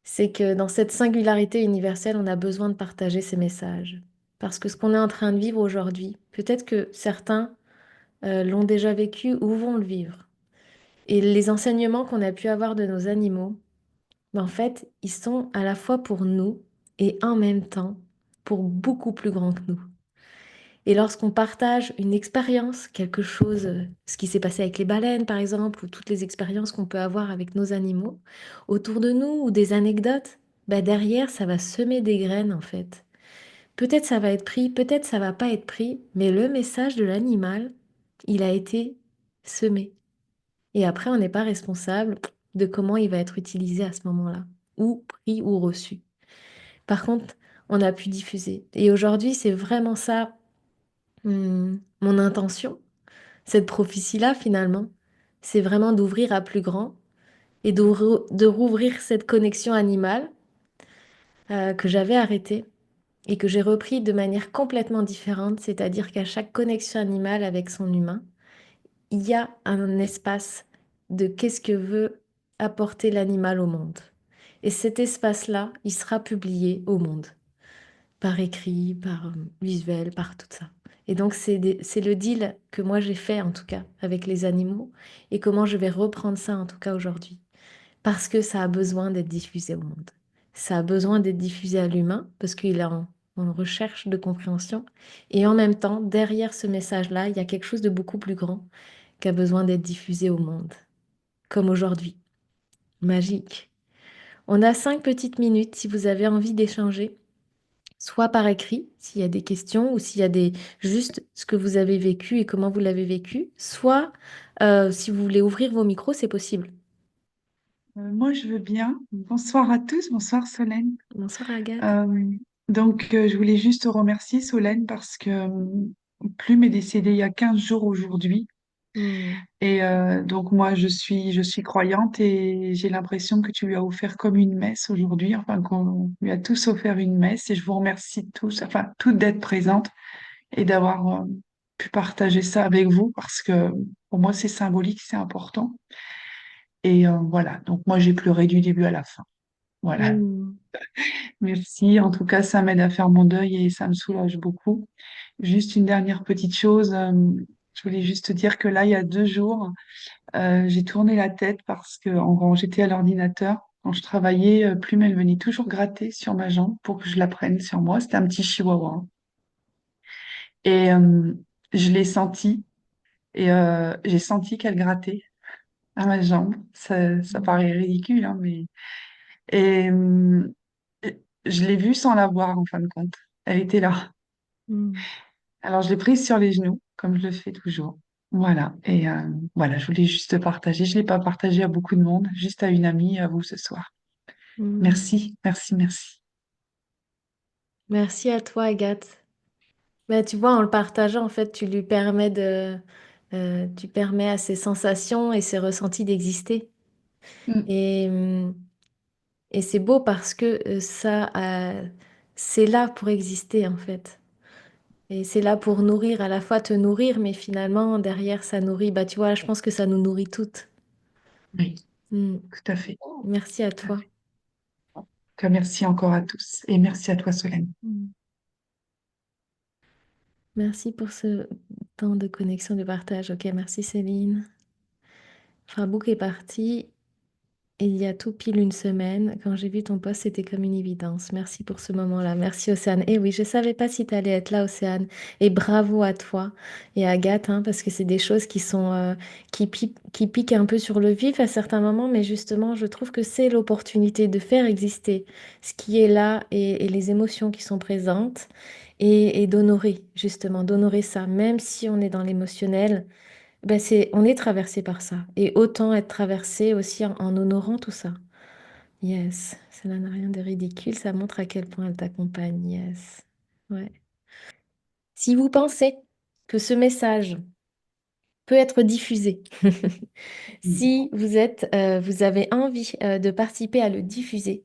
c'est que dans cette singularité universelle, on a besoin de partager ces messages. Parce que ce qu'on est en train de vivre aujourd'hui, peut-être que certains l'ont déjà vécu ou vont le vivre. Et les enseignements qu'on a pu avoir de nos animaux, ben, en fait, ils sont à la fois pour nous et en même temps pour beaucoup plus grand que nous. Et lorsqu'on partage une expérience, quelque chose, ce qui s'est passé avec les baleines par exemple, ou toutes les expériences qu'on peut avoir avec nos animaux autour de nous, ou des anecdotes, bah derrière, ça va semer des graines en fait. Peut-être ça va être pris, peut-être ça va pas être pris, mais le message de l'animal, il a été semé. Et après, on n'est pas responsable de comment il va être utilisé à ce moment-là, ou pris ou reçu. Par contre, on a pu diffuser. Et aujourd'hui, c'est vraiment ça, mon intention, cette prophétie-là, finalement, c'est vraiment d'ouvrir à plus grand et de rouvrir cette connexion animale que j'avais arrêtée et que j'ai repris de manière complètement différente, c'est-à-dire qu'à chaque connexion animale avec son humain, il y a un espace de qu'est-ce que veut apporter l'animal au monde. Et cet espace-là, il sera publié au monde, par écrit, par visuel, par tout ça. Et donc, c'est le deal que moi j'ai fait, en tout cas, avec les animaux, et comment je vais reprendre ça, en tout cas, aujourd'hui. Parce que ça a besoin d'être diffusé au monde. Ça a besoin d'être diffusé à l'humain, parce qu'il est en recherche de compréhension. Et en même temps, derrière ce message-là, il y a quelque chose de beaucoup plus grand qui a besoin d'être diffusé au monde. Comme aujourd'hui. Magique. On a 5 petites minutes si vous avez envie d'échanger soit par écrit, s'il y a des questions, ou s'il y a juste ce que vous avez vécu et comment vous l'avez vécu, soit si vous voulez ouvrir vos micros, c'est possible. Moi, je veux bien. Bonsoir à tous. Bonsoir Solène. Bonsoir Agathe. Euh, je voulais juste te remercier Solène parce que Plume est décédée il y a 15 jours aujourd'hui. Hmm. Moi, je suis croyante et j'ai l'impression que tu lui as offert comme une messe aujourd'hui, enfin qu'on lui a tous offert une messe et je vous remercie tous, enfin toutes d'être présentes et d'avoir pu partager ça avec vous parce que pour moi, c'est symbolique, c'est important. Voilà, donc moi, j'ai pleuré du début à la fin. Voilà. Hmm. Merci. En tout cas, ça m'aide à faire mon deuil et ça me soulage beaucoup. Juste une dernière petite chose. Je voulais juste te dire que là, il y a 2 jours, j'ai tourné la tête parce que quand j'étais à l'ordinateur, quand je travaillais, Plume, elle venait toujours gratter sur ma jambe pour que je la prenne sur moi. C'était un petit chihuahua, hein. Et je l'ai senti et j'ai senti qu'elle grattait à ma jambe. Ça paraît ridicule, hein, mais... Et je l'ai vue sans la voir en fin de compte. Elle était là. Hmm. Alors, je l'ai prise sur les genoux, comme je le fais toujours. Voilà. Et voilà, je voulais juste partager. Je ne l'ai pas partagé à beaucoup de monde, juste à une amie, à vous ce soir. Mm. Merci, merci, merci. Merci à toi, Agathe. Bah, tu vois, en le partageant, en fait, tu permets à ces sensations et ces ressentis d'exister. Mm. Et, hum, et c'est beau parce que c'est là pour exister, en fait. Et c'est là pour nourrir, à la fois te nourrir, mais finalement, derrière, ça nourrit. Bah, tu vois, je pense que ça nous nourrit toutes. Oui, Mm. tout à fait. Merci à Tout à toi. fait. Donc, merci encore à tous. Et merci à toi, Solène. Mm. Merci pour ce temps de connexion, de partage. Ok, merci Céline. Frabouk est parti. Il y a tout pile une semaine, quand j'ai vu ton post, c'était comme une évidence. Merci pour ce moment-là. Merci Océane. Et oui, je ne savais pas si tu allais être là, Océane. Et bravo à toi et à Agathe, hein, parce que c'est des choses qui piquent un peu sur le vif à certains moments, mais justement, je trouve que c'est l'opportunité de faire exister ce qui est là et les émotions qui sont présentes et d'honorer, justement, d'honorer ça, même si on est dans l'émotionnel. Ben on est traversé par ça. Et autant être traversé aussi en honorant tout ça. Yes, cela n'a rien de ridicule, ça montre à quel point elle t'accompagne. Yes. Ouais. Si vous pensez que ce message peut être diffusé, Mm. si vous avez envie de participer à le diffuser,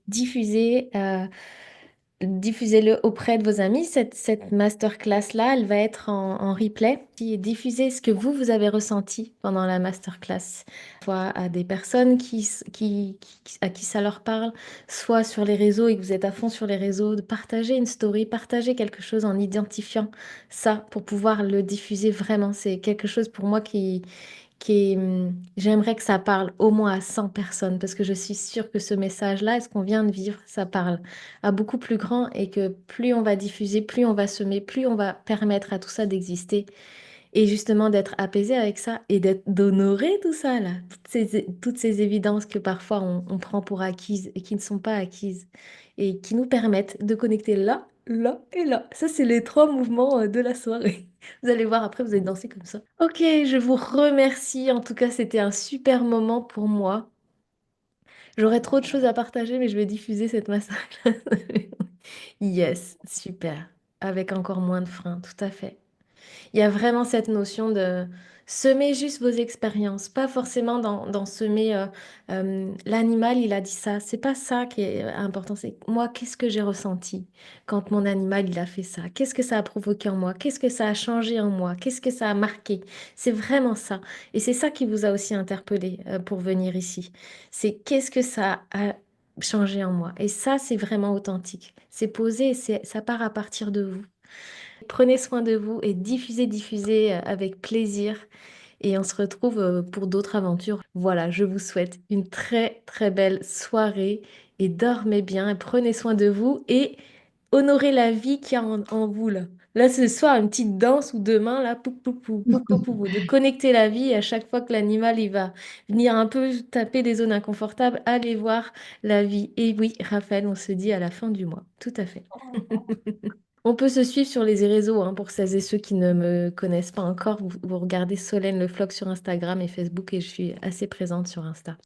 diffusez-le auprès de vos amis. Cette masterclass-là, elle va être en replay. Puis diffusez ce que vous avez ressenti pendant la masterclass, soit à des personnes à qui ça leur parle, soit sur les réseaux et que vous êtes à fond sur les réseaux, de partager une story, partager quelque chose en identifiant ça pour pouvoir le diffuser vraiment. C'est quelque chose pour moi j'aimerais que ça parle au moins à 100 personnes parce que je suis sûre que ce message-là, et ce qu'on vient de vivre, ça parle à beaucoup plus grand et que plus on va diffuser, plus on va semer, plus on va permettre à tout ça d'exister et justement d'être apaisé avec ça et d'honorer tout ça là, toutes ces évidences que parfois on prend pour acquises et qui ne sont pas acquises et qui nous permettent de connecter là, là et là. Ça, c'est les trois mouvements de la soirée. Vous allez voir après, vous allez danser comme ça. Ok, je vous remercie. En tout cas, c'était un super moment pour moi. J'aurais trop de choses à partager, mais je vais diffuser cette masterclass. Yes, super. Avec encore moins de freins, tout à fait. Il y a vraiment cette notion de semer juste vos expériences, pas forcément dans semer l'animal, il a dit ça. C'est pas ça qui est important, c'est moi, qu'est-ce que j'ai ressenti quand mon animal, il a fait ça? Qu'est-ce que ça a provoqué en moi? Qu'est-ce que ça a changé en moi? Qu'est-ce que ça a marqué? C'est vraiment ça. Et c'est ça qui vous a aussi interpellé pour venir ici. C'est qu'est-ce que ça a changé en moi? Et ça, c'est vraiment authentique. C'est posé, ça part à partir de vous. Prenez soin de vous et diffusez avec plaisir. Et on se retrouve pour d'autres aventures. Voilà, je vous souhaite une très très belle soirée et dormez bien et prenez soin de vous et honorez la vie qu'il y a en vous là. Là, ce soir, une petite danse ou demain, là, pou, pou, pou, pou, pou, pou, pou, de connecter la vie et à chaque fois que l'animal il va venir un peu taper des zones inconfortables, allez voir la vie. Et oui, Raphaël, on se dit à la fin du mois. Tout à fait. On peut se suivre sur les réseaux, hein, pour celles et ceux qui ne me connaissent pas encore. Vous regardez Solène Le Floch sur Instagram et Facebook et je suis assez présente sur Insta.